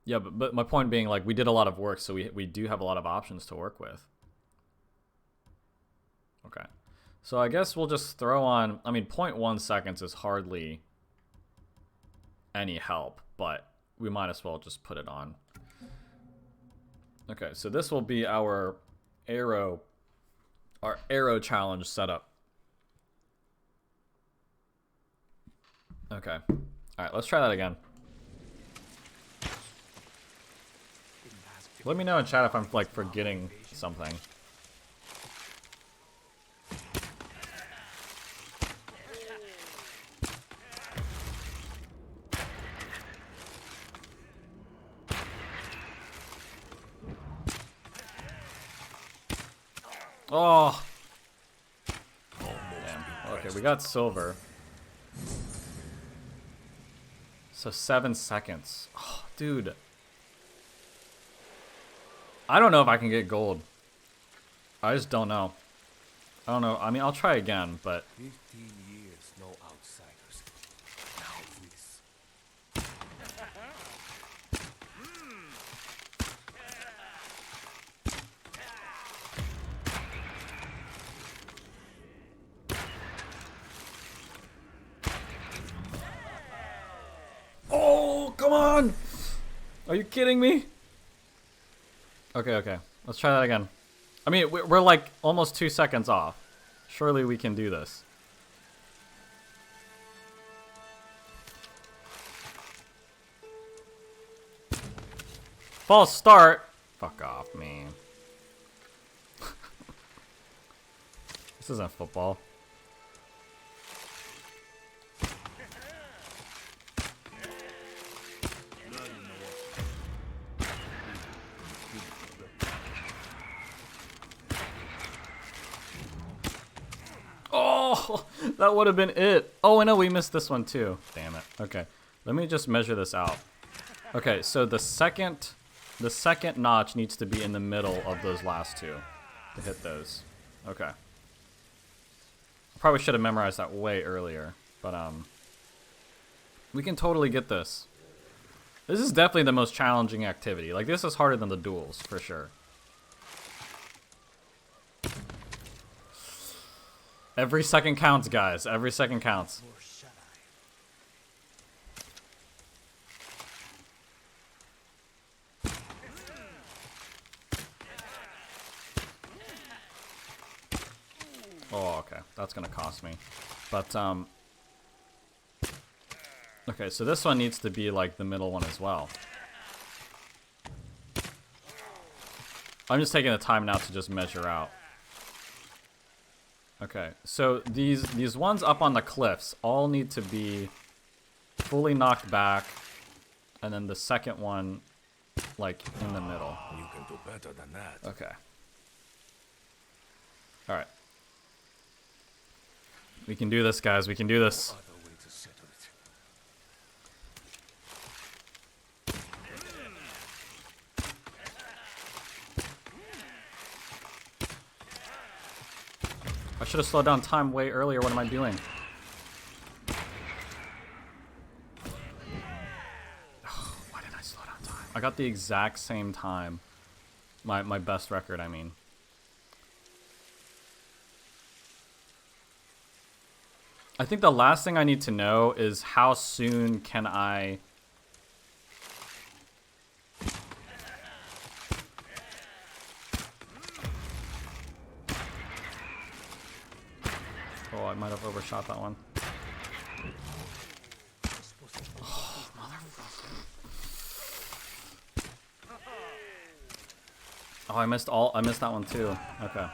A: Yeah, but my point being, like, we did a lot of work, so we do have a lot of options to work with. Okay. So I guess we'll just throw on, I mean, 0.1 seconds is hardly any help, but we might as well just put it on. Okay, so this will be our arrow challenge setup. Okay. All right, let's try that again. Let me know in chat if I'm like forgetting something. Oh. Damn. Okay, we got silver. So 7 seconds. Oh, dude. I don't know if I can get gold. I just don't know. I don't know. I mean, I'll try again, but
B: 15 years, no outsiders.
A: Come on! Are you kidding me? Okay, okay. Let's try that again. I mean, we're like almost 2 seconds off. Surely we can do this. False start. Fuck off, man. This isn't football. Oh, that would have been it. Oh, I know we missed this one too. Damn it. Okay, let me just measure this out. Okay, so the second notch needs to be in the middle of those last two to hit those. Okay. Probably should have memorized that way earlier, but we can totally get this. This is definitely the most challenging activity. Like, this is harder than the duels for sure. Every second counts, guys. Every second counts. Oh, okay. That's gonna cost me. But, okay, so this one needs to be, like, the middle one as well. I'm just taking the time now to just measure out. Okay, so these ones up on the cliffs all need to be fully knocked back, and then the second one, like, in the middle.
B: You can do better than that.
A: Okay. Alright. We can do this, guys. We can do this.
B: Other way to settle it.
A: I should have slowed down time way earlier. What am I doing? Oh, why didn't I slow down time? I got the exact same time. My best record, I mean. I think the last thing I need to know is how soon can I... Oh, I might have overshot that one. Oh, motherfucker. Oh, I missed that one too. Okay.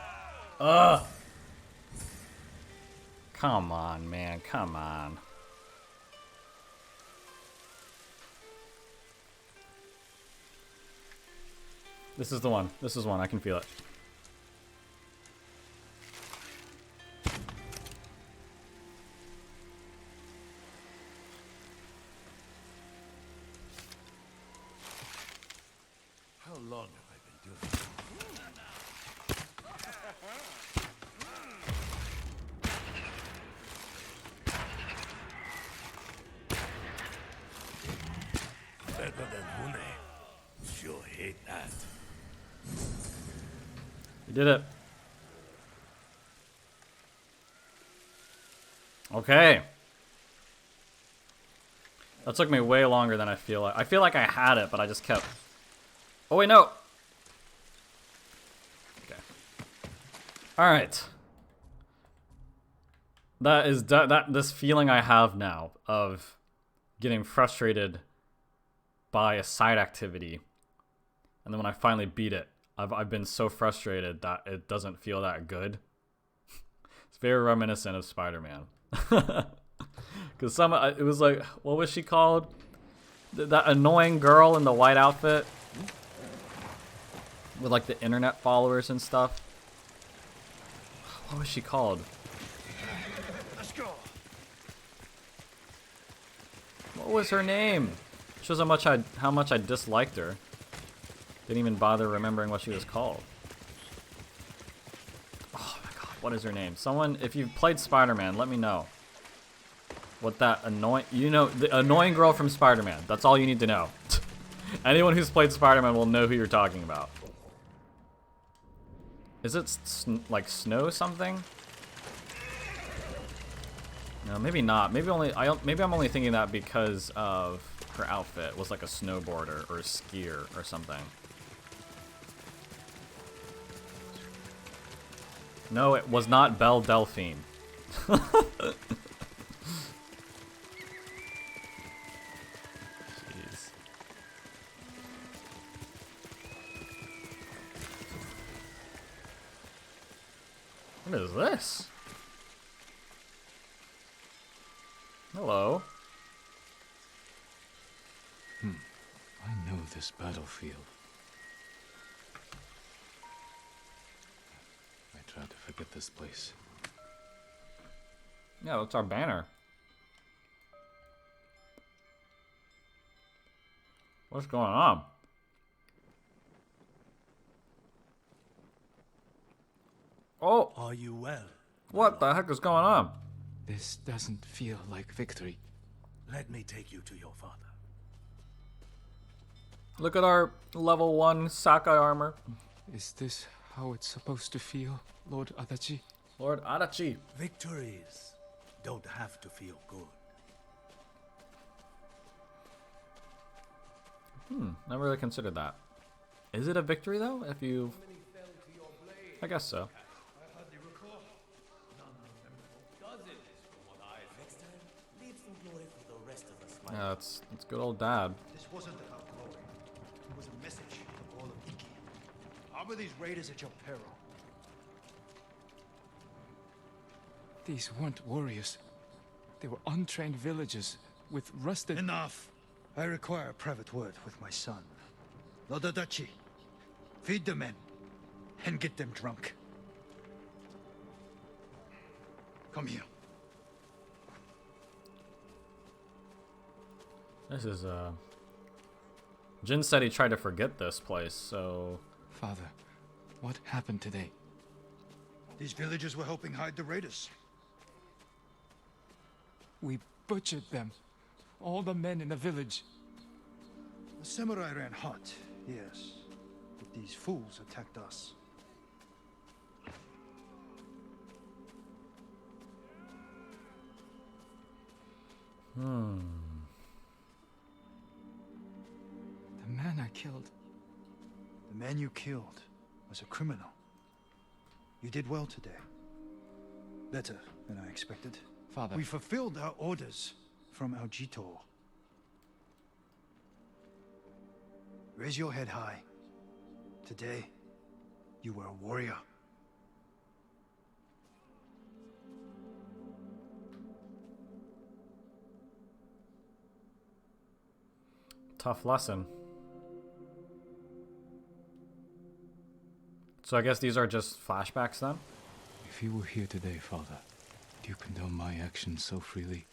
A: Ugh! Come on, man. Come on. This is the one. This is one. I can feel it.
B: How long have I been doing this? Better than Hune. Sure hate that.
A: You did it. Okay. That took me way longer than I feel like. I feel like I had it, but I just kept... Oh, wait, no. Okay. All right. That is this feeling I have now of getting frustrated by a side activity, and then when I finally beat it, I've been so frustrated that it doesn't feel that good. It's very reminiscent of Spider-Man. Because it was like, what was she called? That annoying girl in the white outfit with like the internet followers and stuff. What was she called?
B: Let's go.
A: What was her name? Shows how much I disliked her. Didn't even bother remembering what she was called. Oh my god, what is her name? Someone, if you've played Spider-Man, let me know. What that the annoying girl from Spider-Man. That's all you need to know. Anyone who's played Spider-Man will know who you're talking about. Is it like Snow something? No, maybe not. Maybe I'm only thinking that because of her outfit was like a snowboarder or a skier or something. No, it was not Belle Delphine. Jeez. What is this? Hello.
C: I know this battlefield. I try to forget this place.
A: Yeah, that's our banner. What's going on? Oh,
B: Are you well?
A: what the heck is going on?
C: This doesn't feel like victory.
B: Let me take you to your father.
A: Look at our level 1 Sakai armor.
C: Is this how it's supposed to feel, Lord Adachi?
A: Lord Adachi.
B: Victories don't have to feel good.
A: Never really considered that. Is it a victory though? If you, I guess so. Yeah, it's good old dad.
F: This wasn't about glory. It was a message to all of Iki. Harbor these raiders at your peril.
C: These weren't warriors. They were untrained villagers with rusted...
F: Enough! I require a private word with my son. Lord Adachi, feed the men and get them drunk. Come here.
A: This is Jin said he tried to forget this place, so...
C: Father, what happened today?
F: These villagers were helping hide the raiders.
C: We butchered them. All the men in the village.
F: The samurai ran hot, yes. But these fools attacked us.
C: The man I killed.
F: The man you killed was a criminal. You did well today. Better than I expected.
C: Father.
F: We fulfilled our orders from our Jito. Raise your head high. Today, you were a warrior.
A: Tough lesson. So I guess these are just flashbacks then?
C: If you were here today, Father, do you condone my actions so freely?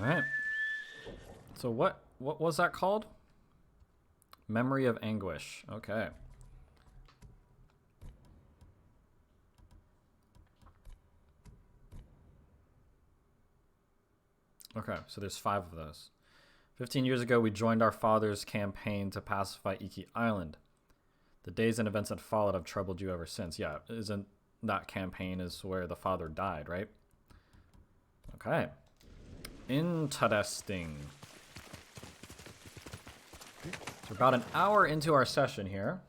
A: Alright. So what was that called? Memory of Anguish. Okay. Okay, so there's 5 of those. 15 years ago, we joined our father's campaign to pacify Iki Island. The days and events that followed have troubled you ever since. Yeah, isn't that campaign is where the father died, right? Okay. Interesting. We're about an hour into our session here.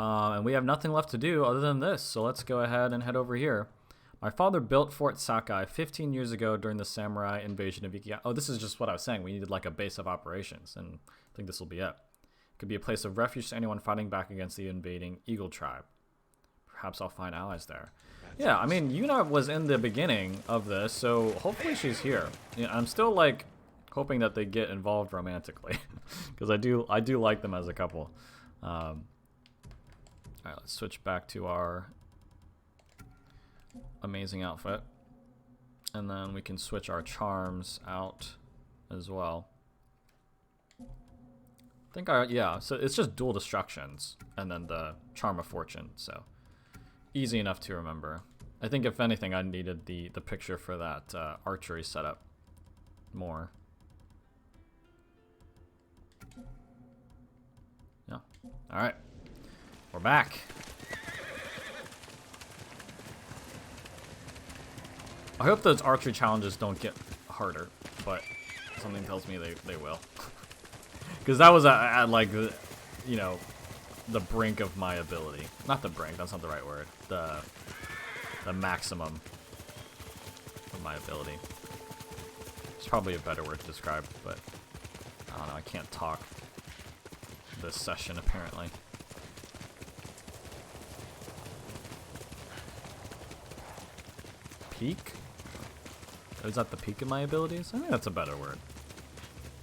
A: And we have nothing left to do other than this, so let's go ahead and head over here. My father built Fort Sakai 15 years ago during the samurai invasion of Iki. Oh, this is just what I was saying. We needed like a base of operations, and I think this will be it. It could be a place of refuge to anyone fighting back against the invading Eagle tribe. Perhaps I'll find allies there. Yeah, I mean, Yuna was in the beginning of this, so hopefully she's here. Yeah, I'm still like hoping that they get involved romantically, because I do like them as a couple. All right, let's switch back to our amazing outfit, and then we can switch our charms out as well. Yeah, so it's just dual destructions and then the charm of fortune. So easy enough to remember. I think if anything, I needed the picture for that archery setup more. Yeah. All right, we're back. I hope those archery challenges don't get harder, but something tells me they will. Because that was at like, you know, the brink of my ability. Not the brink, that's not the right word. The maximum of my ability. It's probably a better word to describe, but I don't know, I can't talk this session apparently. Peak? Is that the peak of my abilities? I think that's a better word.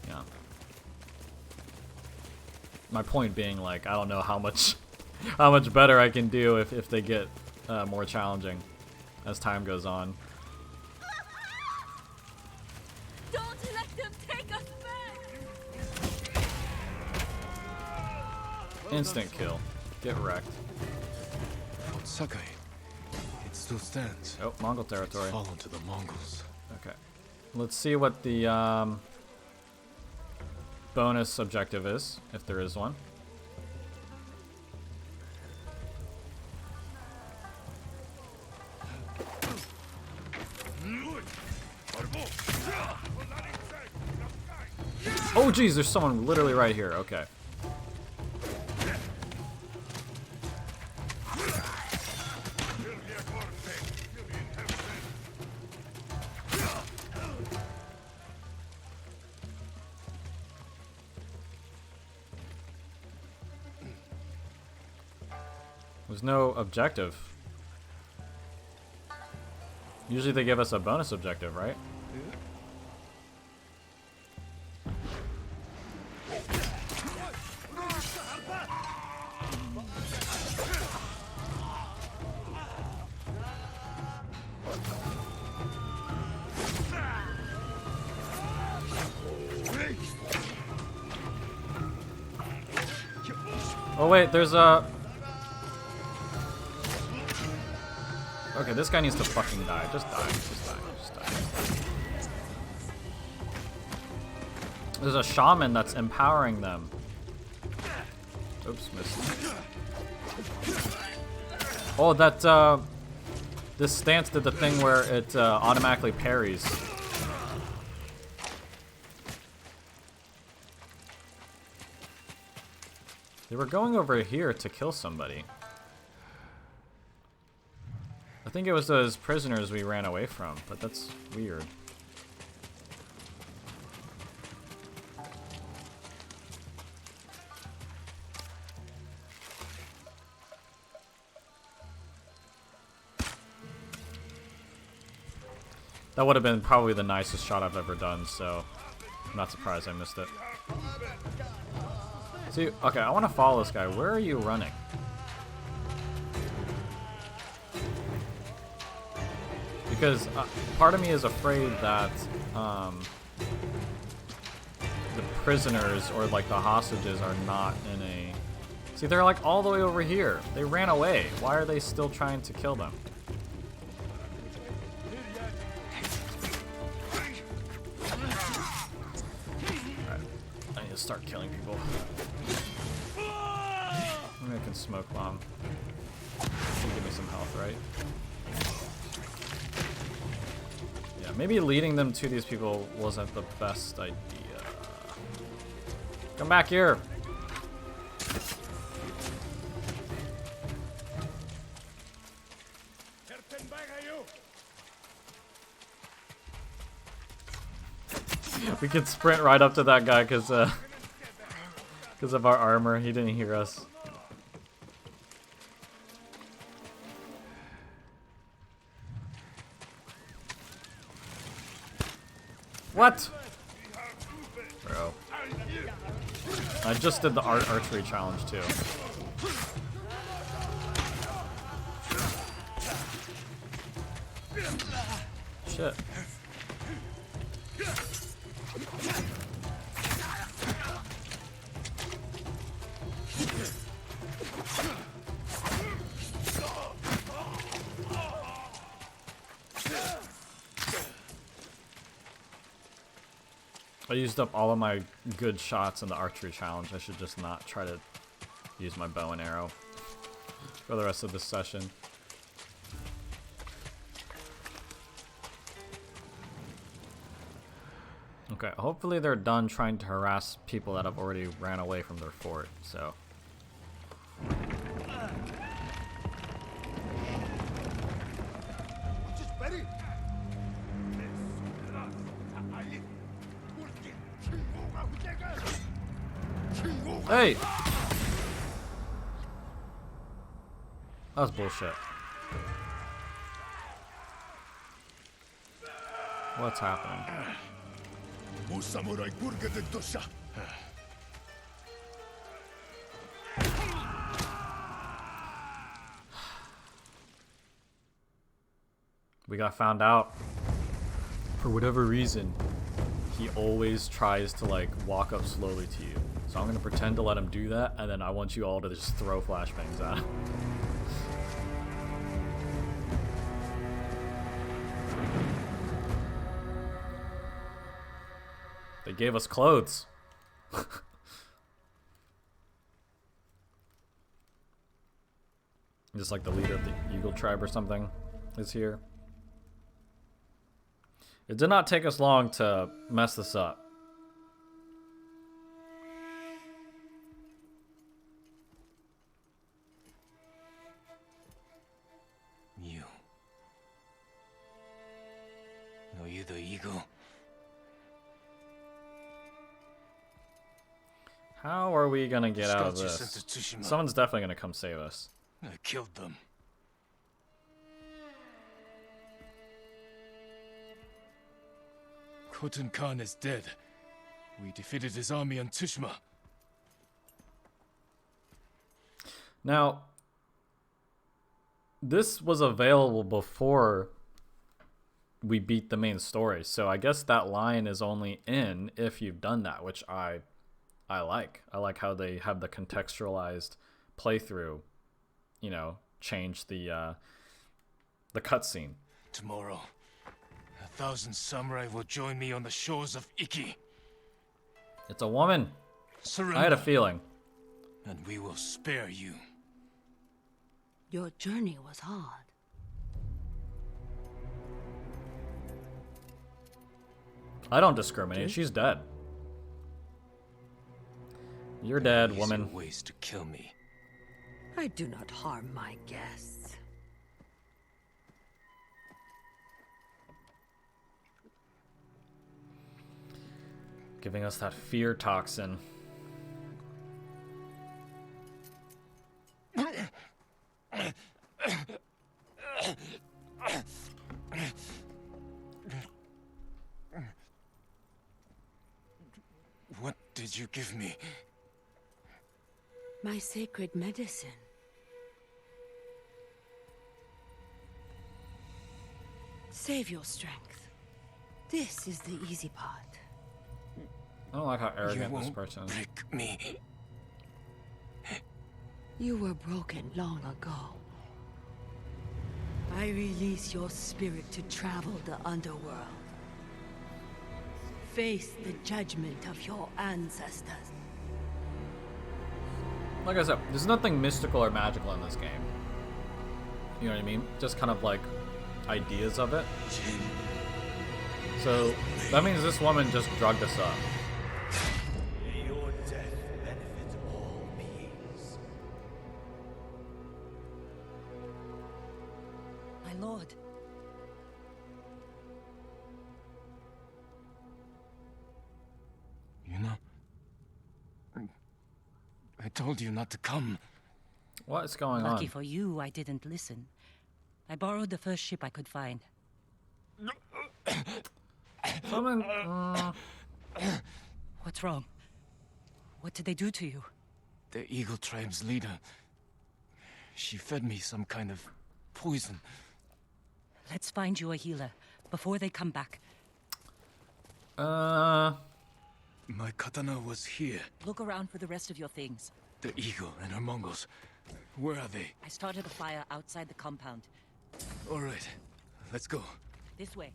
A: Yeah. My point being, like, I don't know how much better I can do if they get more challenging as time goes on.
G: Don't let them take us back.
A: Instant kill. Get wrecked.
C: Fort Sakai. It still stands.
A: Oh, Mongol territory.
C: It's fallen to the Mongols.
A: Okay. Let's see what the bonus objective is, if there is one. Oh geez, there's someone literally right here. Okay. There's no objective. Usually they give us a bonus objective, right? Oh wait, there's a... Okay, this guy needs to fucking die. Just die. Just die. Just die. There's a shaman that's empowering them. Oops, missed. Oh, that, this stance did the thing where it automatically parries. They were going over here to kill somebody. I think it was those prisoners we ran away from, but that's weird. That would have been probably the nicest shot I've ever done, so I'm not surprised I missed it. See, okay, I want to follow this guy. Where are you running? Because part of me is afraid that the prisoners or like the hostages are not in a... See, they're like all the way over here. They ran away. Why are they still trying to kill them? Alright, I need to start killing people. Maybe I can smoke bomb. Give me some health, right? Maybe leading them to these people wasn't the best idea. Come back here! We could sprint right up to that guy because of our armor. He didn't hear us. What? Bro. I just did the archery challenge too. Shit. I used up all of my good shots in the archery challenge. I should just not try to use my bow and arrow for the rest of this session. Okay, hopefully they're done trying to harass people that have already ran away from their fort, so. Hey! That was bullshit. What's happening? We got found out. For whatever reason, he always tries to like walk up slowly to you. So I'm gonna pretend to let him do that, and then I want you all to just throw flashbangs at him. They gave us clothes. Just like the leader of the Eagle tribe or something is here. It did not take us long to mess this up.
C: You. Are you the Eagle?
A: How are we gonna get out of
C: Scouts you
A: this?
C: sent to Tsushima.
A: Someone's definitely gonna come save us.
C: I killed them. Khotun Khan is dead. We defeated his army on Tsushima.
A: Now, this was available before we beat the main story, so I guess that line is only in if you've done that, which I like. I like how they have the contextualized playthrough, you know, change the cutscene.
C: Tomorrow, 1,000 samurai will join me on the shores of Iki.
A: It's a woman.
C: Surrender,
A: I had a feeling.
C: and we will spare you.
G: Your journey was hard.
A: I don't discriminate. She's dead. You're dead,
C: Easier
A: woman.
C: ways to kill me.
G: I do not harm my guests.
A: Giving us that fear toxin.
C: What did you give me?
G: My sacred medicine. Save your strength. This is the easy part.
A: I don't like how
C: You
A: arrogant this
C: won't
A: person is.
C: break me.
G: You were broken long ago. I release your spirit to travel the underworld. Face the judgment of your ancestors.
A: Like I said, there's nothing mystical or magical in this game. You know what I mean? Just kind of like ideas of it. So that means this woman just drugged us up.
B: Your death benefits all beings.
G: My lord.
C: You know, I told you not to come.
A: What's going
H: Lucky
A: on?
H: for you, I didn't listen. I borrowed the first ship I could find.
A: Someone,
H: What's wrong? What did they do to you?
C: The Eagle tribe's leader. She fed me some kind of poison.
H: Let's find you a healer before they come back.
C: My katana was here.
H: Look around for the rest of your things.
C: The Eagle and her Mongols. Where are they?
H: I started a fire outside the compound.
C: All right, let's go.
H: This way.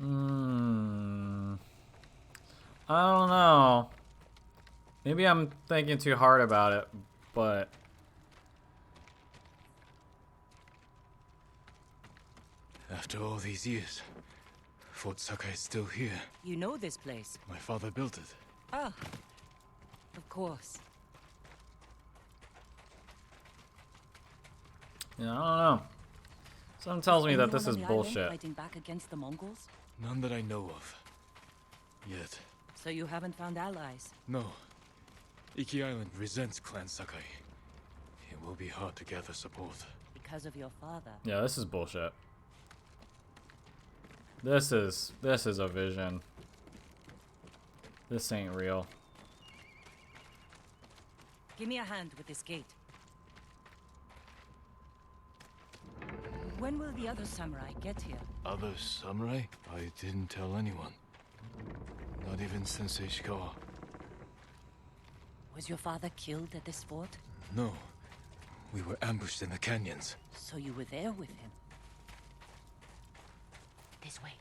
A: I don't know. Maybe I'm thinking too hard about it, but
C: After all these years, Fort Sakai is still here.
H: You know this place?
C: My father built it.
H: Ah, of course.
A: yeah, I don't know. Something tells me that
H: Anyone
A: this
H: on
A: is
H: the island
A: bullshit.
H: fighting back against the Mongols?
C: None that I know of. Yet.
H: So you haven't found allies?
C: No. Iki Island resents Clan Sakai. It will be hard to gather support.
H: Because of your father.
A: Yeah, this is bullshit. This is a vision. This ain't real.
H: Give me a hand with this gate. When will the other samurai get here?
C: Other samurai? I didn't tell anyone. Not even Sensei Ishikawa.
H: Was your father killed at this fort?
C: No. We were ambushed in the canyons.
H: So you were there with him? This way.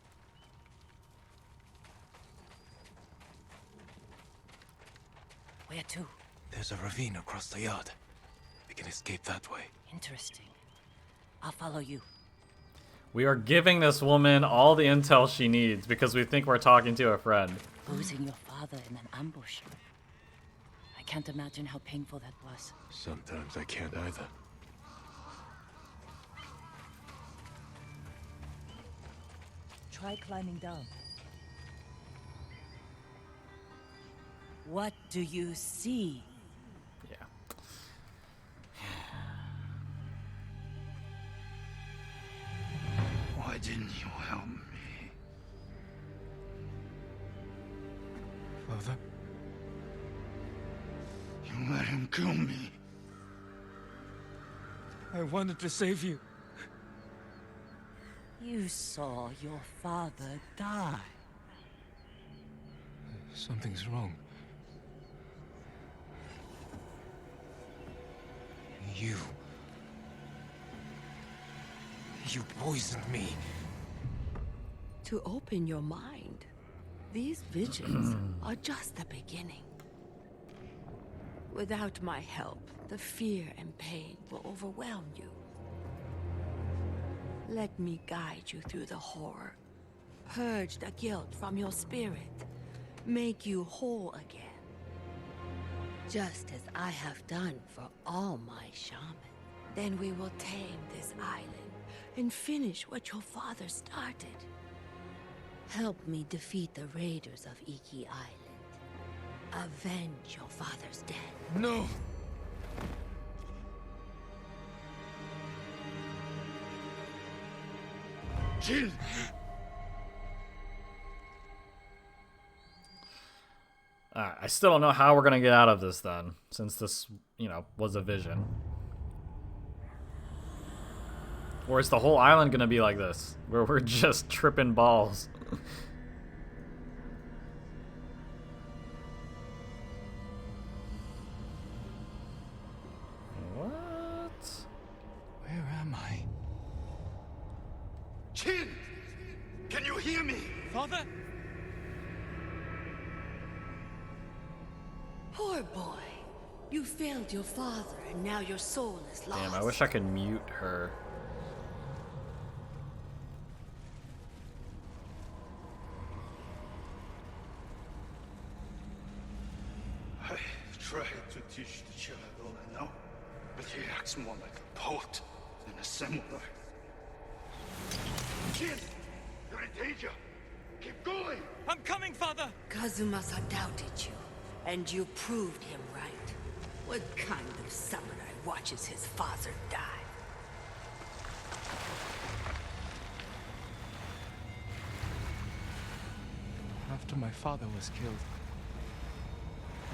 H: Where to?
C: There's a ravine across the yard. We can escape that way.
H: Interesting. I'll follow you.
A: We are giving this woman all the intel she needs because we think we're talking to a friend.
H: Losing your father in an ambush. I can't imagine how painful that was.
C: Sometimes I can't either.
H: Try climbing down. What do you see?
A: Yeah.
F: Why didn't you help me? Father? You let him kill me. I wanted to save you.
H: You saw your father die.
C: Something's wrong. You poisoned me.
G: To open your mind, these visions are just the beginning. Without my help, the fear and pain will overwhelm you. Let me guide you through the horror, purge the guilt from your spirit, make you whole again. Just as I have done for all my shamans. Then we will tame this island and finish what your father started. Help me defeat the raiders of Iki Island. Avenge your father's death.
C: No!
F: Jill!
A: Alright, I still don't know how we're gonna get out of this then, since this, you know, was a vision. Or is the whole island gonna be like this, where we're just tripping balls? What?
C: Where am I?
F: Chin! Can you hear me?
C: Father?
G: Poor boy. You failed your father, and now your soul is lost.
A: Damn, I wish I could mute her.
F: I tried to teach the child all I know, but he acts more like a poet than a samurai. Chin! You're in danger! Keep going!
C: I'm coming, Father!
G: Kazumasa doubted you, and you proved him right. What kind of samurai watches his father die?
C: After my father was killed,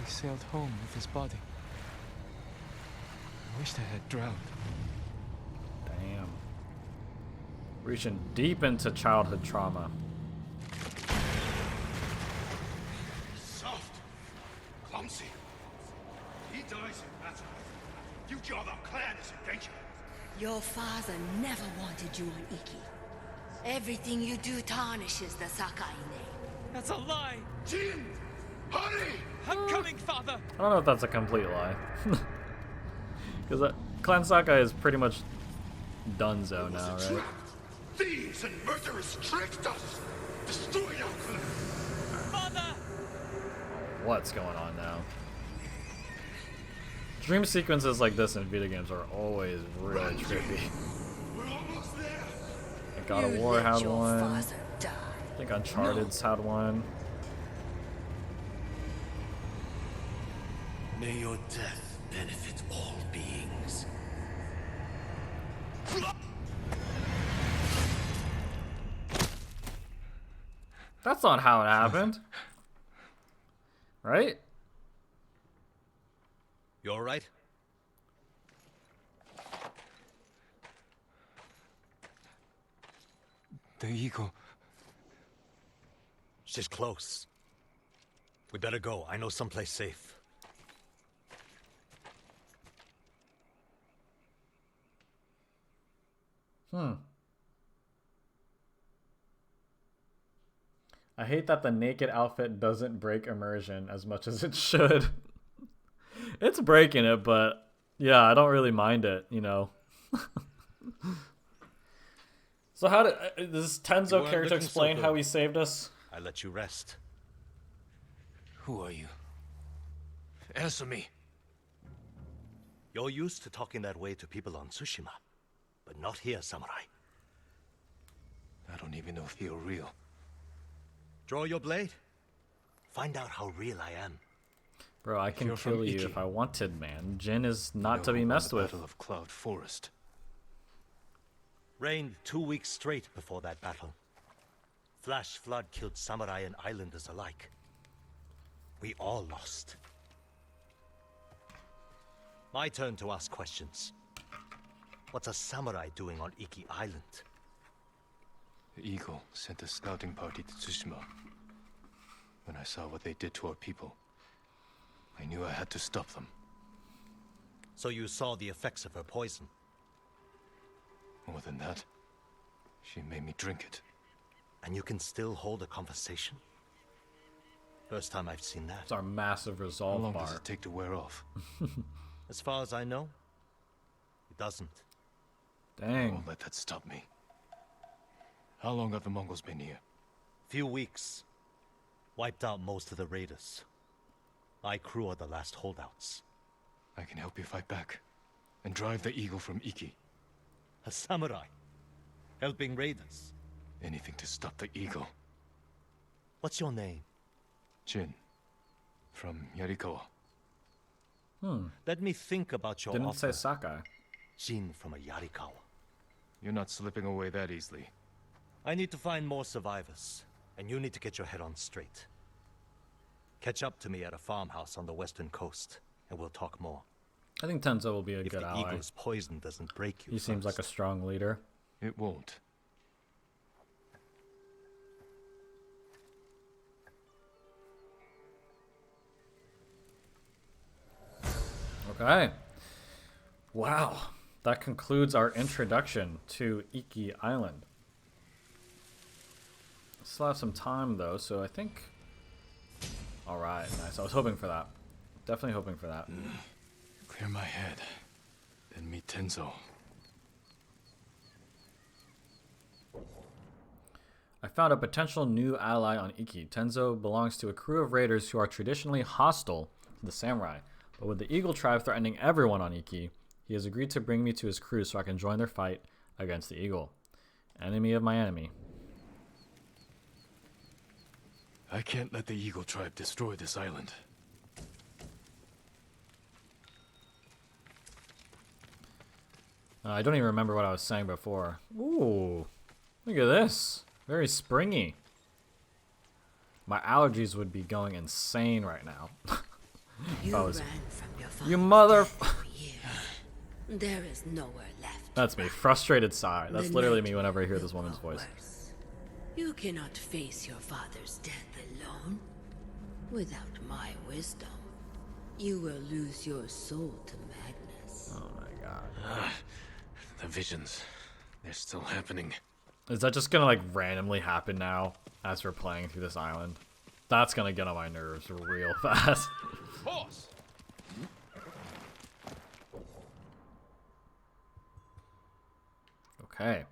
C: he sailed home with his body. I wished I had drowned.
A: Damn. Reaching deep into childhood trauma.
F: Soft! Clumsy! He dies in battle. Future of our clan is in danger.
G: Your father never wanted you on Iki. Everything you do tarnishes the Sakai name.
E: That's a lie!
C: Jin! Hurry!
E: I'm coming, father!
A: I don't know if that's a complete lie. Because Clan Sakai is pretty much donezo now, right?
C: Thieves and murderers tricked us! Destroy our clan!
E: Father!
A: What's going on now? Dream sequences like this in video games are always really trippy.
C: We're almost there!
A: Like God of War had one. I think Uncharted's had one.
B: May your death benefit all beings.
A: That's not how it happened. Right?
B: You all right?
C: The eagle.
B: She's close. We better go. I know someplace safe.
A: I hate that the naked outfit doesn't break immersion as much as it should. It's breaking it, but yeah, I don't really mind it, you know. So how does Tenzo care to explain how he saved us?
B: I let you rest.
C: Who are you? Answer me.
B: You're used to talking that way to people on Tsushima, but not here, samurai.
C: I don't even know if you're real.
B: Draw your blade. Find out how real I am.
A: Bro, I can kill you if I wanted, man. Jin is not to be messed with.
C: Battle of Cloud Forest.
B: Rained 2 weeks straight before that battle. Flash flood killed samurai and islanders alike. We all lost. My turn to ask questions. What's a samurai doing on Iki Island?
C: The Eagle sent a scouting party to Tsushima. When I saw what they did to our people, I knew I had to stop them.
B: So you saw the effects of her poison?
C: More than that, she made me drink it.
B: And you can still hold a conversation? First time I've seen that.
A: It's our massive resolve
C: How long
A: bar.
C: does it take to wear off?
B: As far as I know, it doesn't.
C: I
A: Dang.
C: won't let that stop me. How long have the Mongols been here?
B: Few weeks. Wiped out most of the raiders. My crew are the last holdouts.
C: I can help you fight back and drive the Eagle from Iki.
B: A samurai. Helping raiders.
C: Anything to stop the Eagle.
B: What's your name?
C: Jin. From Yarikawa.
B: Let me think about your
A: Didn't
B: offer.
A: say Sakai.
B: Jin from a Yarikawa.
C: You're not slipping away that easily.
B: I need to find more survivors, and you need to get your head on straight. Catch up to me at a farmhouse on the western coast, and we'll talk more.
A: I think Tenzo will be a
B: If
A: good
B: the
A: ally.
B: eagle's poison doesn't break you
A: He seems like a
B: first.
A: strong leader.
C: It won't.
A: Okay. Wow. That concludes our introduction to Iki Island. Still have some time though, so I think... Alright, nice. I was hoping for that. Definitely hoping for that.
C: Clear my head. Then meet Tenzo.
A: I found a potential new ally on Iki. Tenzo belongs to a crew of raiders who are traditionally hostile to the samurai. But with the Eagle tribe threatening everyone on Iki, he has agreed to bring me to his crew so I can join their fight against the Eagle. Enemy of my enemy.
C: I can't let the Eagle tribe destroy this island.
A: I don't even remember what I was saying before. Ooh, look at this. Very springy. My allergies would be going insane right now.
G: You
A: I was-
G: ran from your father.
A: You mother...
G: There is nowhere left.
A: That's me. Frustrated sigh. That's
G: The
A: literally
G: night
A: me whenever I hear
G: will
A: this woman's
G: grow
A: voice.
G: worse. You cannot face your father's death alone. Without my wisdom, you will lose your soul to madness.
A: Oh my god.
C: The visions. They're still happening.
A: Is that just gonna like randomly happen now as we're playing through this island? That's gonna get on my nerves real fast.
C: Horse.
A: Okay.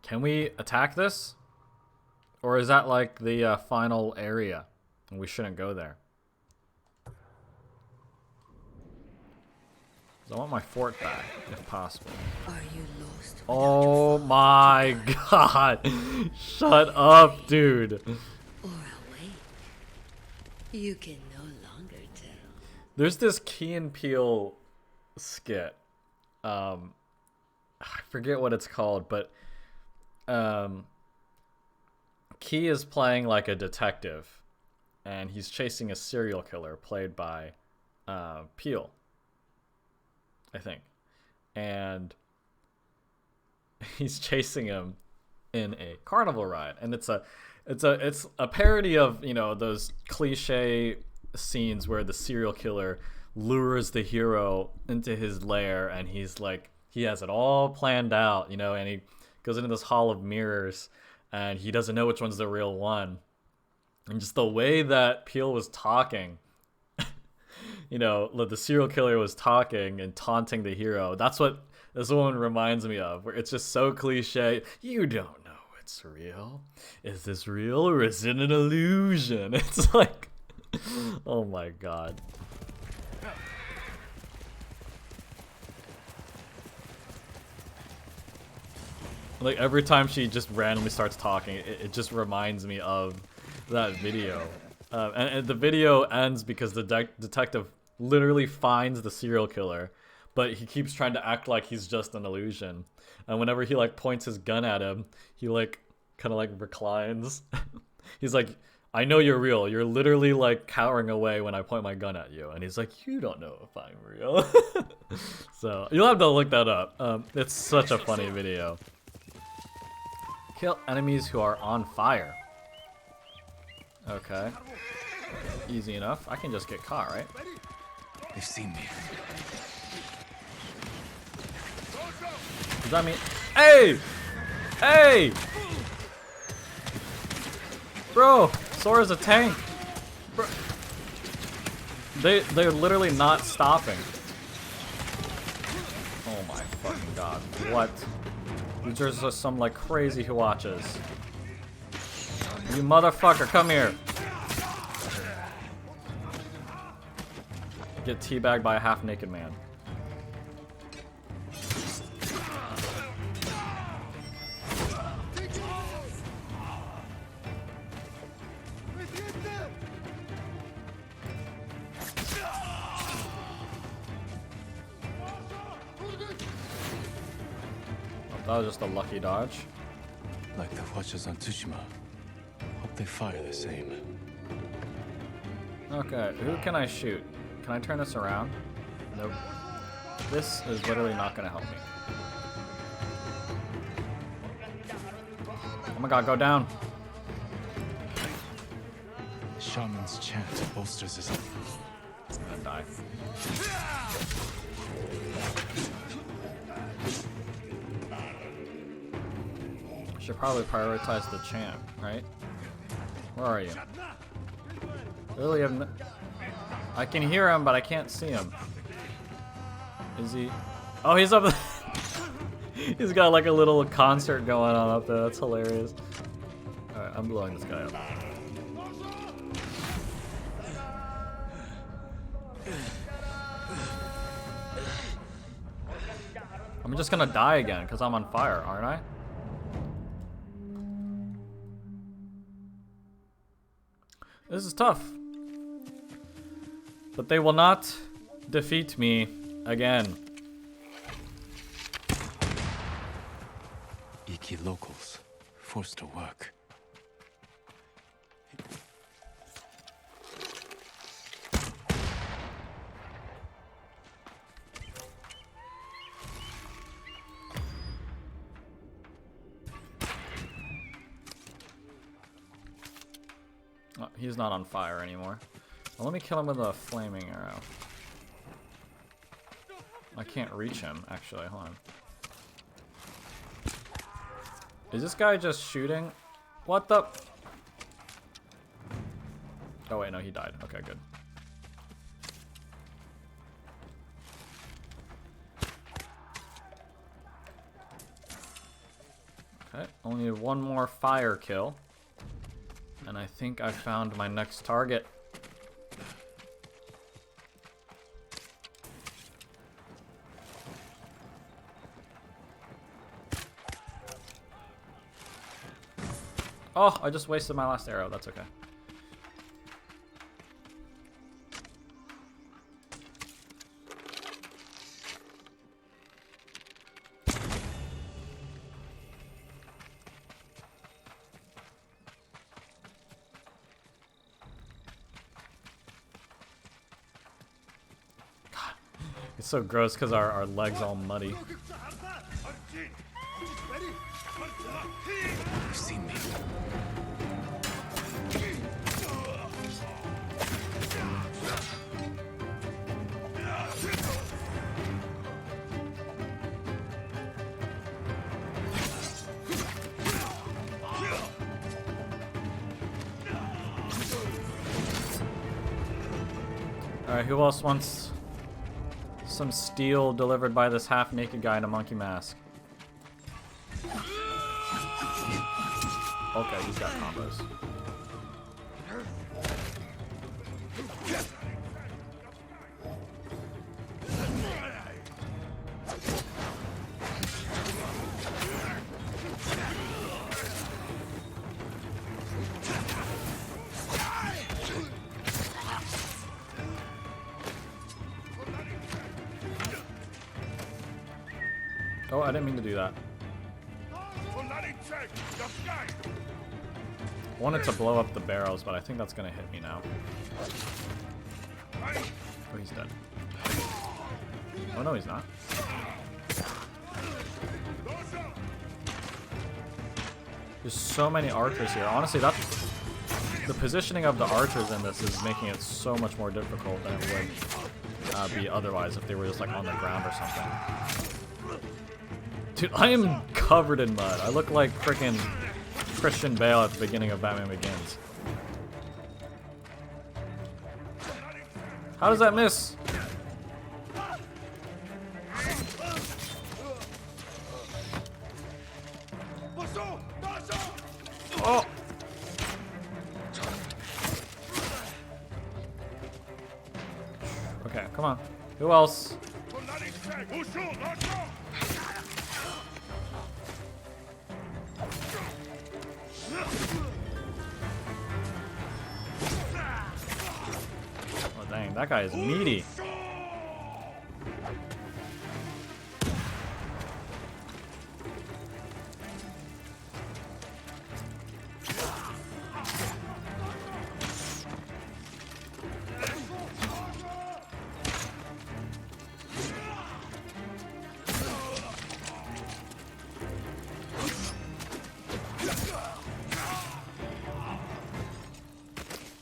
A: Can we attack this? Or is that like the final area and we shouldn't go there? 'Cause I want my fort back, if possible.
G: Are you lost?
A: Oh my god! Shut up, dude!
G: Or awake? You can no longer tell.
A: There's this Key and Peele skit. I forget what it's called, but Key is playing like a detective, and he's chasing a serial killer played by Peele, I think, and he's chasing him in a carnival ride, and it's a parody of, you know, those cliche scenes where the serial killer lures the hero into his lair, and he's like, he has it all planned out, you know, and he goes into this hall of mirrors and he doesn't know which one's the real one. And just the way that Peele was talking, you know, the serial killer was talking and taunting the hero. That's what this one reminds me of, where it's just so cliche. You don't know it's real. Is this real or is it an illusion? It's like, oh my god. Like, every time she just randomly starts talking, it just reminds me of that video. And the video ends because the detective literally finds the serial killer, but he keeps trying to act like he's just an illusion. And whenever he, like, points his gun at him, he, like, kind of, like, reclines. He's like, I know you're real. You're literally, like, cowering away when I point my gun at you. And he's like, you don't know if I'm real. So, you'll have to look that up. It's such a funny video. Kill enemies who are on fire. Okay. Easy enough. I can just get caught, right?
C: They've seen me.
A: Does that mean... Hey! Hey! Bro! Sora's a tank! Bro. They're literally not stopping. Oh my fucking god. What? There's just some like crazy who watches. You motherfucker, come here. Get teabagged by a half-naked man. That was just a lucky dodge.
C: Like the watchers on Tsushima. Hope they fire the same.
A: Okay, who can I shoot? Can I turn this around? Nope. This is literally not gonna help me. Oh my god, go down.
C: The shaman's chant bolsters his...
A: I'm gonna die. Should probably prioritize the chant, right? Where are you? Literally have no... I can hear him, but I can't see him. Is he? Oh, he's up. He's got like a little concert going on up there. That's hilarious. All right, I'm blowing this guy up. I'm just gonna die again because I'm on fire, aren't I? This is tough. But they will not defeat me again.
C: Iki locals, forced to work.
A: Oh, he's not on fire anymore. Well, let me kill him with a flaming arrow. I can't reach him, actually. Hold on. Is this guy just shooting? What the? Oh wait, no, he died. Okay, good. Okay, only need one more fire kill. And I think I found my next target. Oh, I just wasted my last arrow. That's okay. It's so gross because our legs all muddy.
C: You've seen me.
A: Alright, who else wants some steel delivered by this half-naked guy in a monkey mask? Okay, he's got combos. Oh, I didn't mean to do that. I wanted to blow up the barrels, but I think that's gonna hit me now. Oh, he's dead. Oh no, he's not. There's so many archers here. Honestly, that's the positioning of the archers in this is making it so much more difficult than it would be otherwise if they were just like on the ground or something. Dude, I am covered in mud. I look like freaking Christian Bale at the beginning of Batman Begins. How does that miss? Oh! Okay, come on. Who else? Oh dang, that guy is meaty.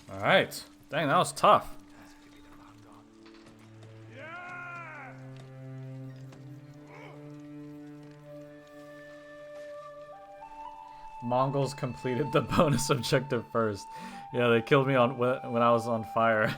A: Alright. Dang, that was tough. Mongols completed the bonus objective first. Yeah, they killed me on when I was on fire.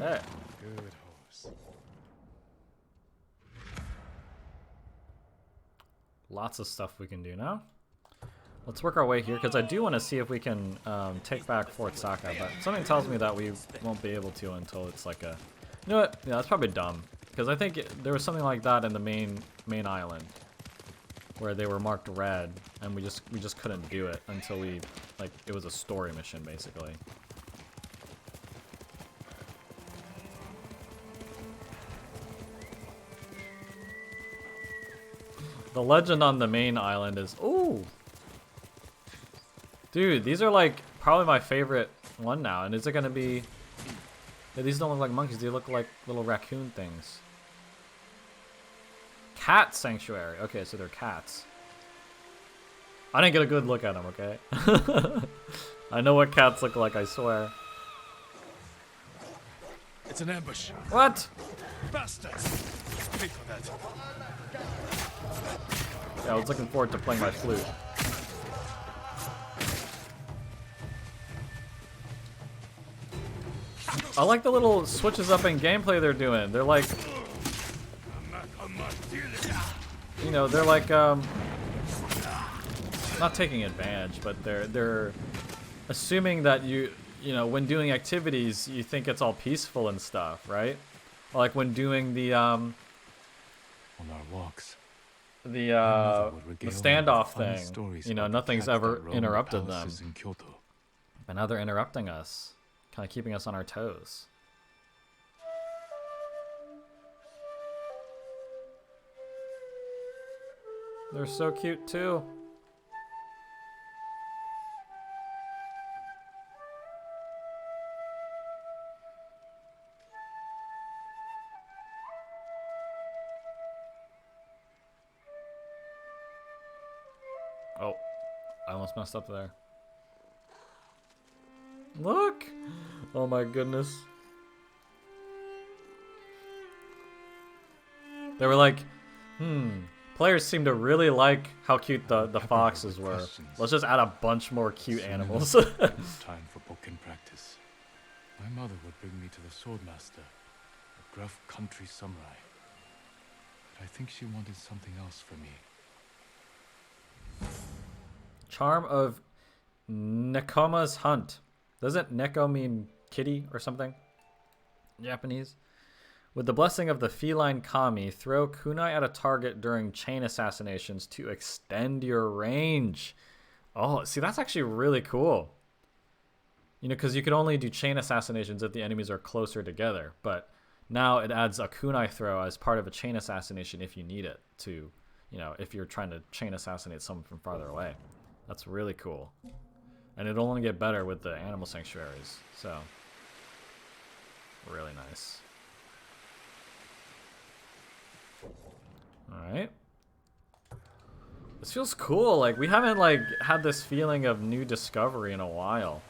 A: Okay.
C: Good horse.
A: Lots of stuff we can do now. Let's work our way here, because I do want to see if we can take back Fort Saka, but something tells me that we won't be able to until it's like a... You know what? Yeah, that's probably dumb, because I think there was something like that in the main island, where they were marked red, and we just couldn't do it until we, like, it was a story mission, basically. The legend on the main island is... Ooh! Dude, these are like probably my favorite one now. And is it gonna be? Yeah, these don't look like monkeys. They look like little raccoon things. Cat sanctuary. Okay, so they're cats. I didn't get a good look at them. Okay. I know what cats look like. I swear.
C: It's an ambush.
A: What?
C: Bastards! Pay for that.
A: Yeah, I was looking forward to playing my flute. I like the little switches up in gameplay they're doing. They're like, you know, they're like not taking advantage, but they're assuming that you know, when doing activities, you think it's all peaceful and stuff, right? Like when doing the
C: On our walks,
A: the standoff thing, you know, nothing's ever interrupted them. But now they're interrupting us, kind of keeping us on our toes. They're so cute too. Oh, I almost messed up there. Look! Oh my goodness. They were like, players seem to really like how cute the foxes were. Let's just add a bunch more cute animals.
C: Time for Bokken practice. My mother would bring me to the swordmaster, a gruff country samurai. But I think she wanted something else for me.
A: Charm of Nekoma's Hunt. Doesn't Neko mean kitty or something? Japanese. With the blessing of the feline kami, throw kunai at a target during chain assassinations to extend your range. Oh, see, that's actually really cool. You know, because you could only do chain assassinations if the enemies are closer together. But now it adds a kunai throw as part of a chain assassination if you need it to, you know, if you're trying to chain assassinate someone from farther away. That's really cool. And it'll only get better with the animal sanctuaries. So, really nice. Alright. This feels cool. Like, we haven't, like, had this feeling of new discovery in a while.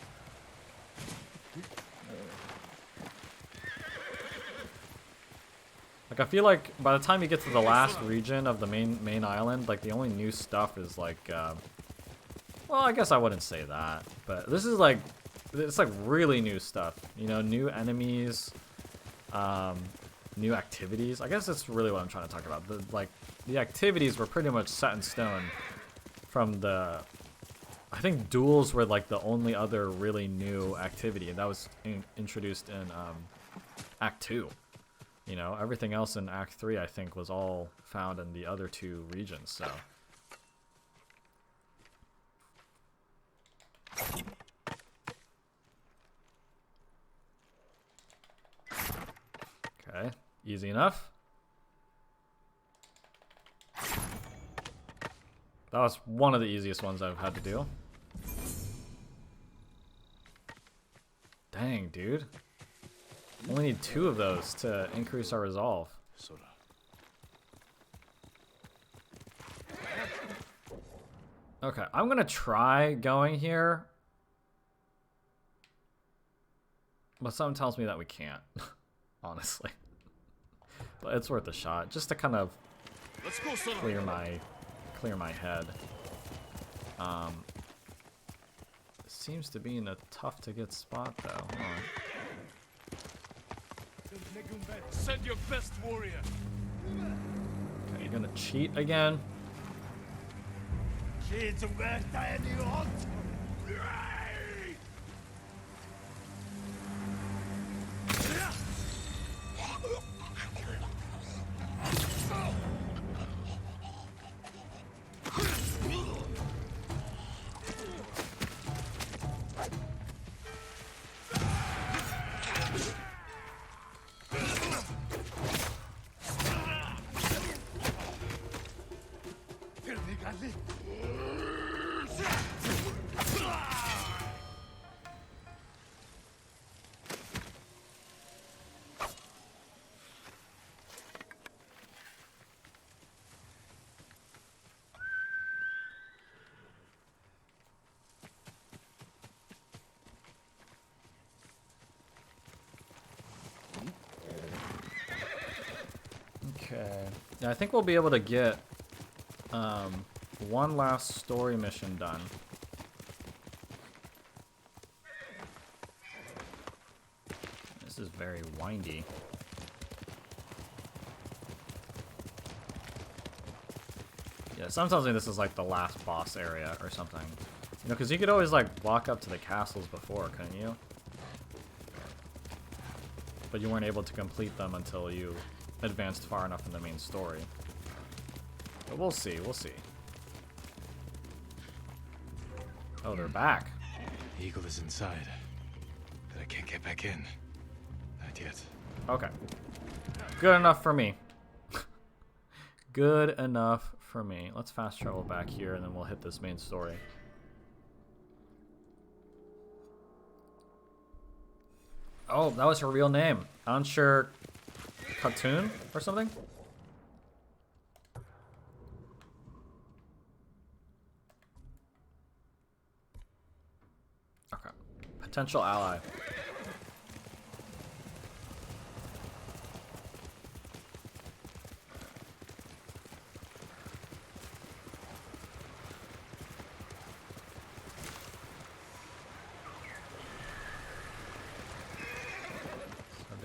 A: Like, I feel like by the time you get to the last region of the main island, like, the only new stuff is, like, well, I guess I wouldn't say that. But this is, like, it's, like, really new stuff. You know, new enemies, new activities. I guess that's really what I'm trying to talk about. The activities were pretty much set in stone from the... I think duels were, like, the only other really new activity, and that was introduced in Act 2. You know, everything else in Act 3, I think, was all found in the other two regions, so... Okay, easy enough. That was one of the easiest ones I've had to do. Dang, dude. Only need 2 of those to increase our resolve. Okay, I'm gonna try going here. But something tells me that we can't. Honestly. But it's worth a shot, just to kind of clear my head. Seems to be in a tough to get spot though. Hold on.
C: Send your best warrior.
A: Okay, you're gonna cheat again. Okay. Yeah, I think we'll be able to get one last story mission done. This is very windy. Yeah, sometimes this is like the last boss area or something. You know, because you could always like walk up to the castles before, couldn't you? But you weren't able to complete them until you advanced far enough in the main story. But we'll see, we'll see. Oh, they're back.
C: The eagle is inside, but I can't get back in. Not yet.
A: Okay. Good enough for me. Good enough for me. Let's fast travel back here and then we'll hit this main story. Oh, that was her real name. Unsure Khatun or something? Okay. Potential ally.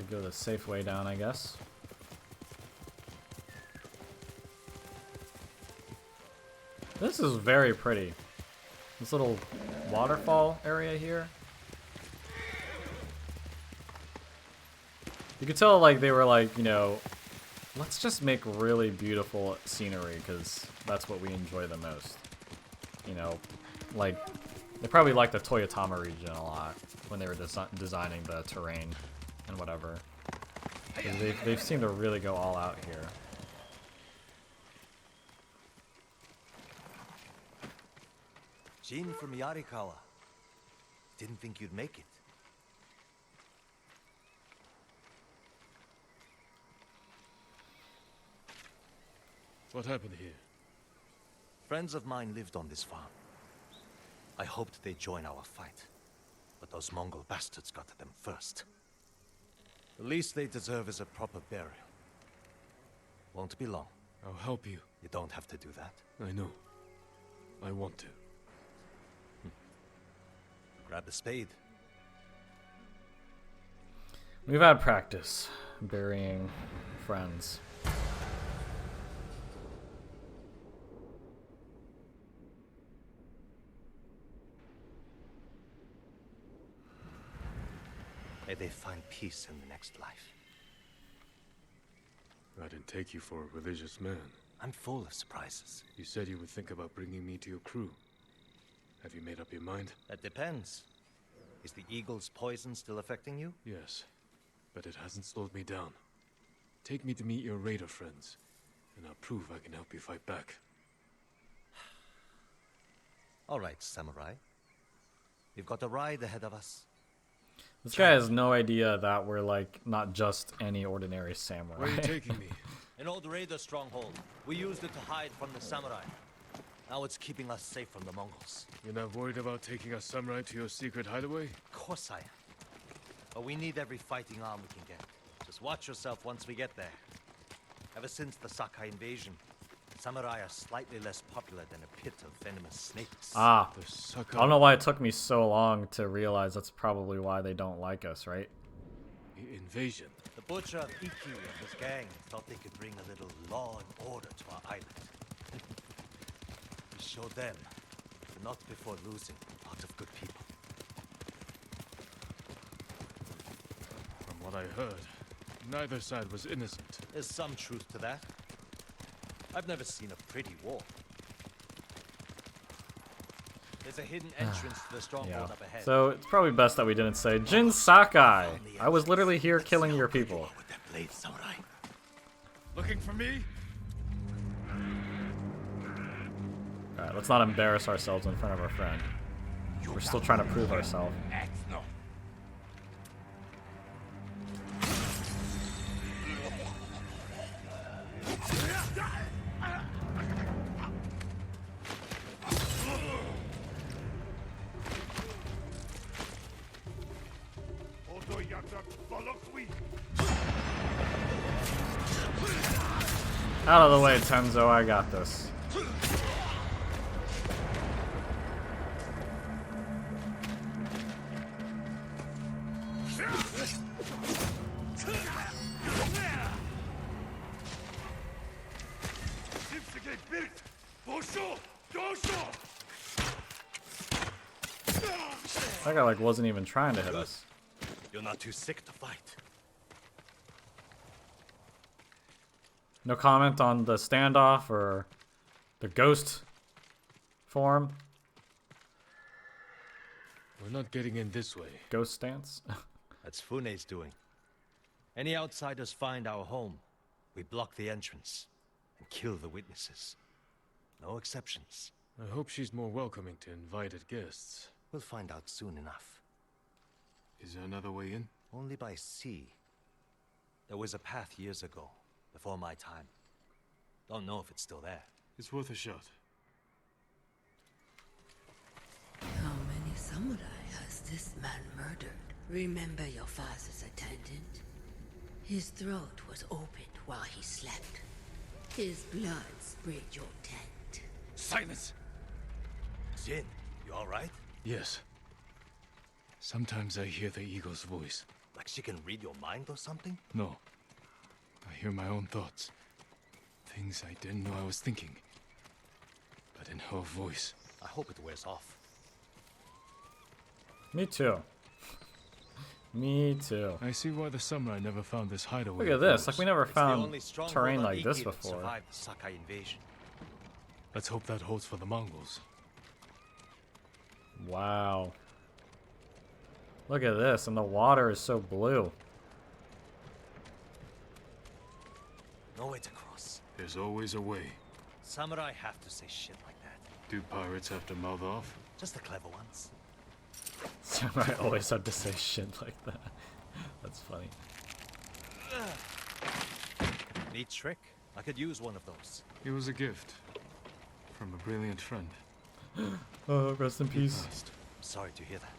A: Go the safe way down, I guess. This is very pretty. This little waterfall area here. You could tell like they were like, you know, let's just make really beautiful scenery because that's what we enjoy the most. You know, like they probably liked the Toyotama region a lot when they were designing the terrain and whatever. They've seemed to really go all out here.
B: Jin from Yarikawa. Didn't think you'd make it.
C: What happened here?
B: Friends of mine lived on this farm. I hoped they'd join our fight, but those Mongol bastards got to them first. The least they deserve is a proper burial. Won't be long.
C: I'll help you.
B: You don't have to do that.
C: I know. I want to.
B: Grab the spade.
A: We've had practice burying friends.
B: May they find peace in the next life.
C: I didn't take you for a religious man.
B: I'm full of surprises.
C: You said you would think about bringing me to your crew. Have you made up your mind?
B: That depends. Is the eagle's poison still affecting you?
C: Yes, but it hasn't slowed me down. Take me to meet your raider friends, and I'll prove I can help you fight back.
B: All right, samurai. We've got a ride ahead of us.
A: This guy has no idea that we're like not just any ordinary samurai.
C: Where are you taking me?
B: An old raider stronghold. We used it to hide from the samurai. Now it's keeping us safe from the Mongols.
C: You're not worried about taking a samurai to your secret hideaway?
B: Of course I am. But we need every fighting arm we can get. Just watch yourself once we get there. Ever since the Sakai invasion, samurai are slightly less popular than a pit of venomous snakes.
A: Ah,
C: The
A: I
C: Sakai
A: don't know why it took me so long to realize that's probably why they don't like us, right?
C: invasion.
B: The butcher of Iki and his gang thought they could bring a little law and order to our island. We showed them, but not before losing a lot of good people.
C: From what I heard, neither side was innocent.
B: There's some truth to that. I've never seen a pretty war. There's a hidden entrance to the stronghold
A: Yeah.
B: up ahead.
A: So it's probably best that we didn't say Jin Sakai. I was literally here killing your people.
B: With that blade, samurai.
C: Looking for me?
A: Alright, let's not embarrass ourselves in front of our friend. We're still trying to prove ourselves. Out of the way, Tenzo, I got this. That guy like wasn't even trying to hit us.
B: You're not too sick to fight.
A: No comment on the standoff or the ghost form.
C: We're not getting in this way.
A: Ghost stance.
B: That's Fune's doing. Any outsiders find our home, we block the entrance and kill the witnesses. No exceptions.
C: I hope she's more welcoming to invited guests.
B: We'll find out soon enough.
C: Is there another way in?
B: Only by sea. There was a path years ago, before my time. Don't know if it's still there.
C: It's worth a shot.
G: How many samurai has this man murdered? Remember your father's attendant? His throat was opened while he slept. His blood sprayed your tent.
C: Silence!
B: Jin, you alright?
C: Yes. Sometimes I hear the eagle's voice.
B: Like she can read your mind or something?
C: No. I hear my own thoughts. Things I didn't know I was thinking. But in her voice.
B: I hope it wears off.
A: Me too. Me too.
C: I see why the samurai never found this hideaway.
A: Look at this. Like we never
B: It's the
A: found
B: only stronghold
A: terrain
B: on
A: like this
B: Iki that
A: before.
B: survived the Sakai invasion.
C: Let's hope that holds for the Mongols.
A: Wow. Look at this, and the water is so blue.
B: No way to cross.
C: There's always a way.
B: Samurai have to say shit like that.
C: Do pirates have to mouth off?
B: Just the clever ones.
A: I always have to say shit like that. That's funny.
B: Neat trick. I could use one of those.
C: It was a gift. From a brilliant friend.
A: Oh, rest in peace.
B: I'm sorry to hear that.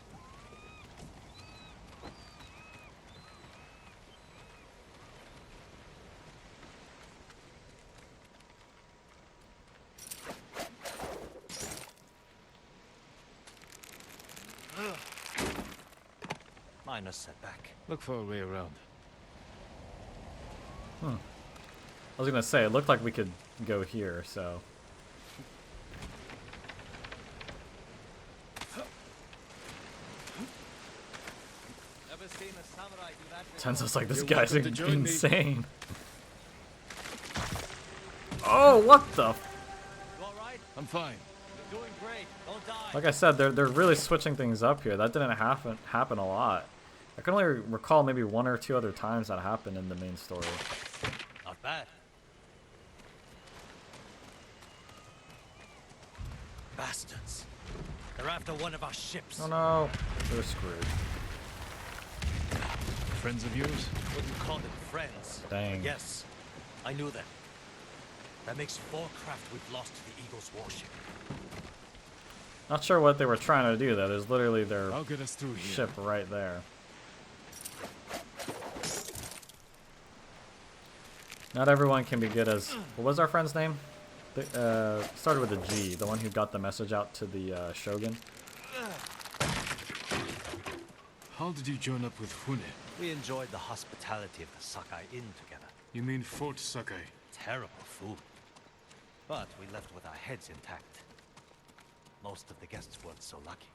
B: Minor setback.
C: Look for a way around.
A: I was gonna say, it looked like we could go here, so.
B: Never seen a samurai do that before.
A: Tenzo's like, this
C: You're
A: guy's
C: welcome to join me.
A: insane. Oh, what the?
B: You alright?
C: I'm fine.
B: You're doing great. Don't die.
A: Like I said, they're really switching things up here. That didn't happen a lot. I can only recall maybe one or two other times that happened in the main story.
B: Not bad. Bastards. They're after one of our ships.
A: Oh no, they're screwed.
C: Friends of yours?
B: Wouldn't call them friends.
A: Dang.
B: Yes, I knew them. That makes 4 craft we've lost to the Eagle's warship.
A: Not sure what they were trying to do though. There's literally their
C: I'll get us through here.
A: ship right there. Not everyone can be good as... What was our friend's name? Started with a G. The one who got the message out to the Shogun.
C: How did you join up with Fune?
B: We enjoyed the hospitality of the Sakai Inn together.
C: You mean Fort Sakai?
B: Terrible food. But we left with our heads intact. Most of the guests weren't so lucky.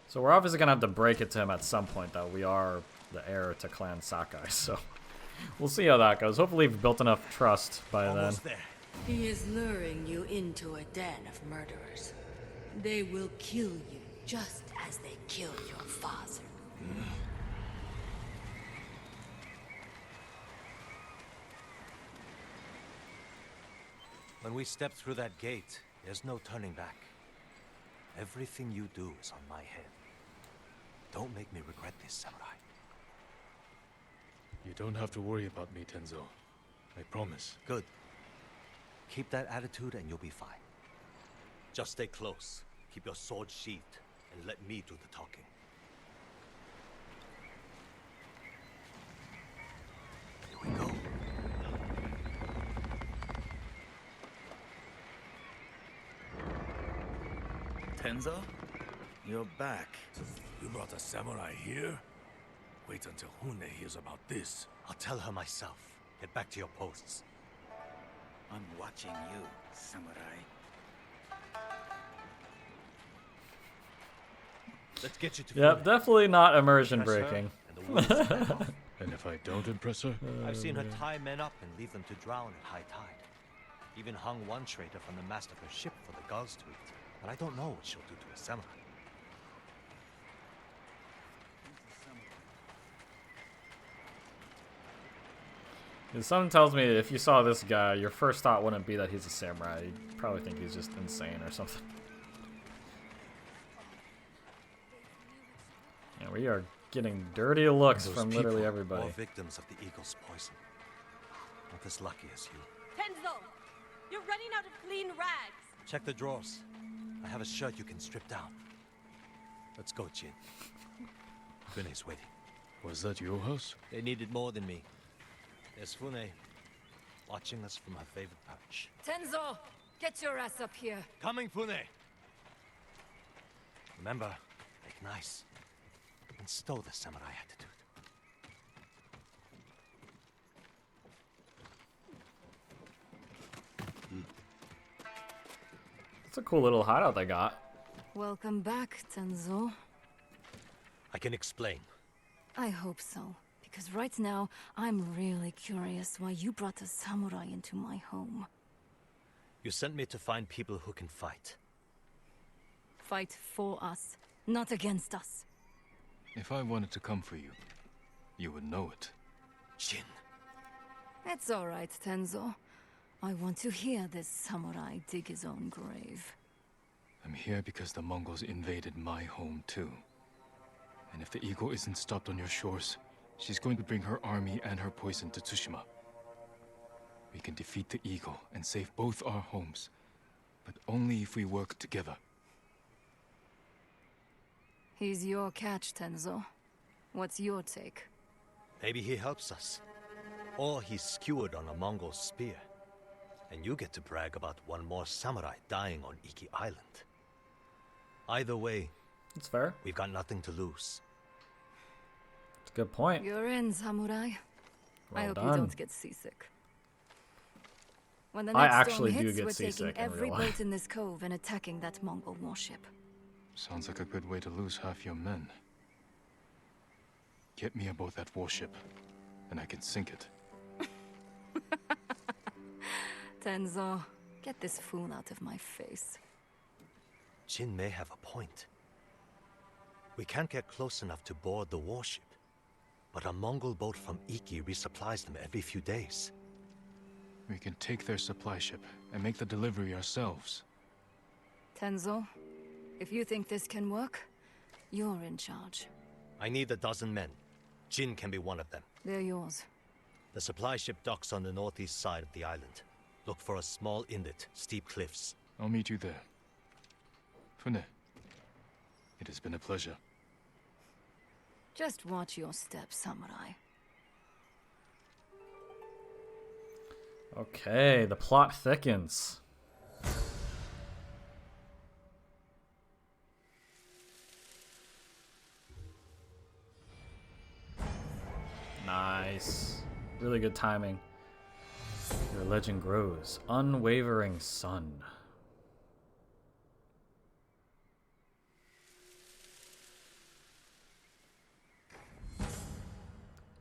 A: So we're obviously going to have to break it to him at some point that we are the heir to Clan Sakai. So we'll see how that goes. Hopefully we've built enough trust by
B: Almost
A: then.
B: there.
G: He is luring you into a den of murderers. They will kill you just as they killed your father.
B: When we step through that gate, there's no turning back. Everything you do is on my head. Don't make me regret this, Samurai.
C: You don't have to worry about me, Tenzo. I promise.
B: Good. Keep that attitude and you'll be fine. Just stay close, keep your sword sheathed, and let me do the talking. Here we go.
E: Tenzo, you're back.
I: You brought a samurai here? Wait until Hune hears about this.
B: I'll tell her myself. Get back to your posts.
E: I'm watching you, samurai.
B: Let's get you to
A: Yep,
B: Fune.
A: definitely not immersion
B: Impress her,
A: breaking.
B: and the wounds will let off.
C: And if I don't impress her?
B: I've seen her tie men up and leave them to drown at high tide. Even hung one traitor from the mast of her ship for the gulls to eat. But I don't know what she'll do to a samurai.
A: Something tells me if you saw this guy, your first thought wouldn't be that he's a samurai. You'd probably think he's just insane or something. And we are getting dirty looks
B: Those
A: from literally
B: people,
A: everybody.
B: More victims of the eagle's poison. Not as lucky as you.
G: Tenzo, you're running out of clean rags.
B: Check the drawers. I have a shirt you can strip down. Let's go, Jin. Fune's waiting.
C: Was that your house?
B: They needed more than me. There's Fune, watching us from her favorite perch.
G: Tenzo, get your ass up here.
B: Coming, Fune! Remember, make nice. And stow the samurai attitude.
A: It's a cool little hideout they got.
G: Welcome back, Tenzo.
B: I can explain.
G: I hope so. Because right now, I'm really curious why you brought a samurai into my home.
B: You sent me to find people who can fight.
G: Fight for us, not against us.
C: If I wanted to come for you, you would know it.
B: Jin.
G: It's all right, Tenzo. I want to hear this samurai dig his own grave.
C: I'm here because the Mongols invaded my home too. And if the eagle isn't stopped on your shores, she's going to bring her army and her poison to Tsushima. We can defeat the eagle and save both our homes, but only if we work together.
G: He's your catch, Tenzo. What's your take?
B: Maybe he helps us. Or he's skewered on a Mongol spear. And you get to brag about one more samurai dying on Iki Island. Either way,
A: It's fair.
B: we've got nothing to lose.
A: It's a good point.
G: You're in, samurai. I
A: Well
G: hope
A: done.
G: you don't get seasick. When the
A: I
G: next
A: actually
G: storm
A: do
G: hits,
A: get
G: we're
A: seasick
G: taking
A: in
G: every
A: real
G: boat
A: life.
G: in this cove and attacking that Mongol warship.
C: Sounds like a good way to lose half your men. Get me aboard that warship, and I can sink it.
G: Tenzo, get this fool out of my face.
B: Jin may have a point. We can't get close enough to board the warship. But a Mongol boat from Iki resupplies them every few days.
C: We can take their supply ship and make the delivery ourselves.
G: Tenzo, if you think this can work, you're in charge.
B: I need a dozen men. Jin can be one of them.
G: They're yours.
B: The supply ship docks on the northeast side of the island. Look for a small inlet, steep cliffs.
C: I'll meet you there. Fune, it has been a pleasure.
G: Just watch your step, samurai.
A: Okay, the plot thickens. Nice. Really good timing. Your legend grows. Unwavering sun.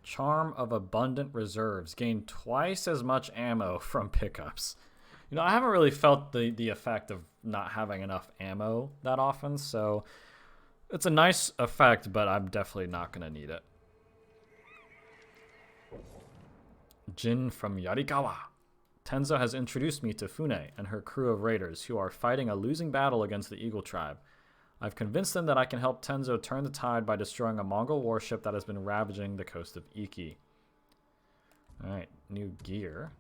A: Charm of Abundant Reserves. Gain twice as much ammo from pickups. You know, I haven't really felt the effect of not having enough ammo that often, so it's a nice effect, but I'm definitely not going to need it. Jin from Yarikawa. Tenzo has introduced me to Fune and her crew of raiders who are fighting a losing battle against the Eagle tribe. I've convinced them that I can help Tenzo turn the tide by destroying a Mongol warship that has been ravaging the coast of Iki. Alright, new gear.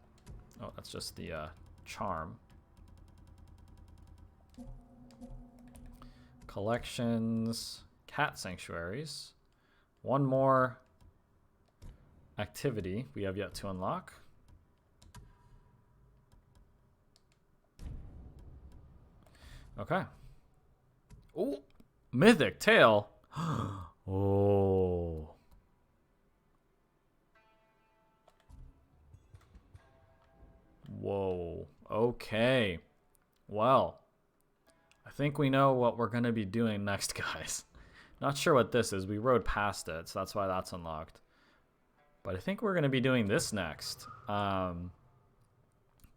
A: Oh, that's just the charm. Collections, cat sanctuaries. One more activity we have yet to unlock. Okay. Oh, mythic tale. Oh. Whoa. Okay. Well, I think we know what we're going to be doing next, guys. Not sure what this is. We rode past it, so that's why that's unlocked. But I think we're going to be doing this next. To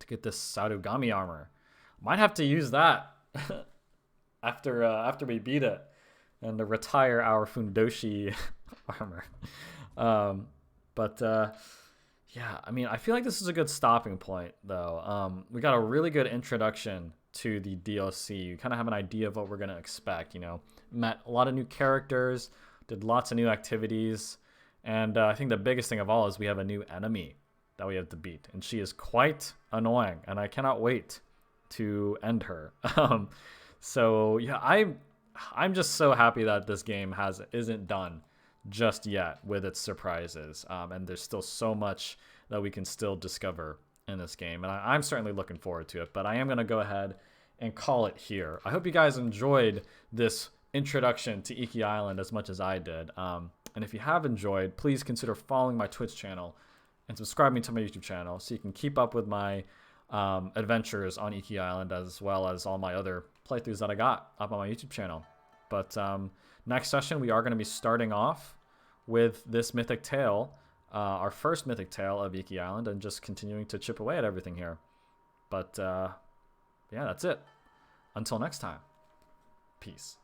A: get this Sarugami armor. Might have to use that after we beat it. And to retire our Fandushi armor. Yeah, I mean, I feel like this is a good stopping point, though. We got a really good introduction to the DLC. You kind of have an idea of what we're going to expect, you know. Met a lot of new characters, did lots of new activities, and I think the biggest thing of all is we have a new enemy that we have to beat, and she is quite annoying, and I cannot wait to end her. So, yeah, I'm just so happy that this game isn't done just yet with its surprises, and there's still so much that we can still discover in this game, and I'm certainly looking forward to it. But I am going to go ahead and call it here. I hope you guys enjoyed this introduction to Iki Island as much as I did, and if you have enjoyed, please consider following my Twitch channel and subscribing to my YouTube channel so you can keep up with my adventures on Iki Island, as well as all my other playthroughs that I got up on my YouTube channel. But next session, we are going to be starting off with this mythic tale, our first mythic tale of Iki Island, and just continuing to chip away at everything here. But yeah, that's it. Until next time, peace.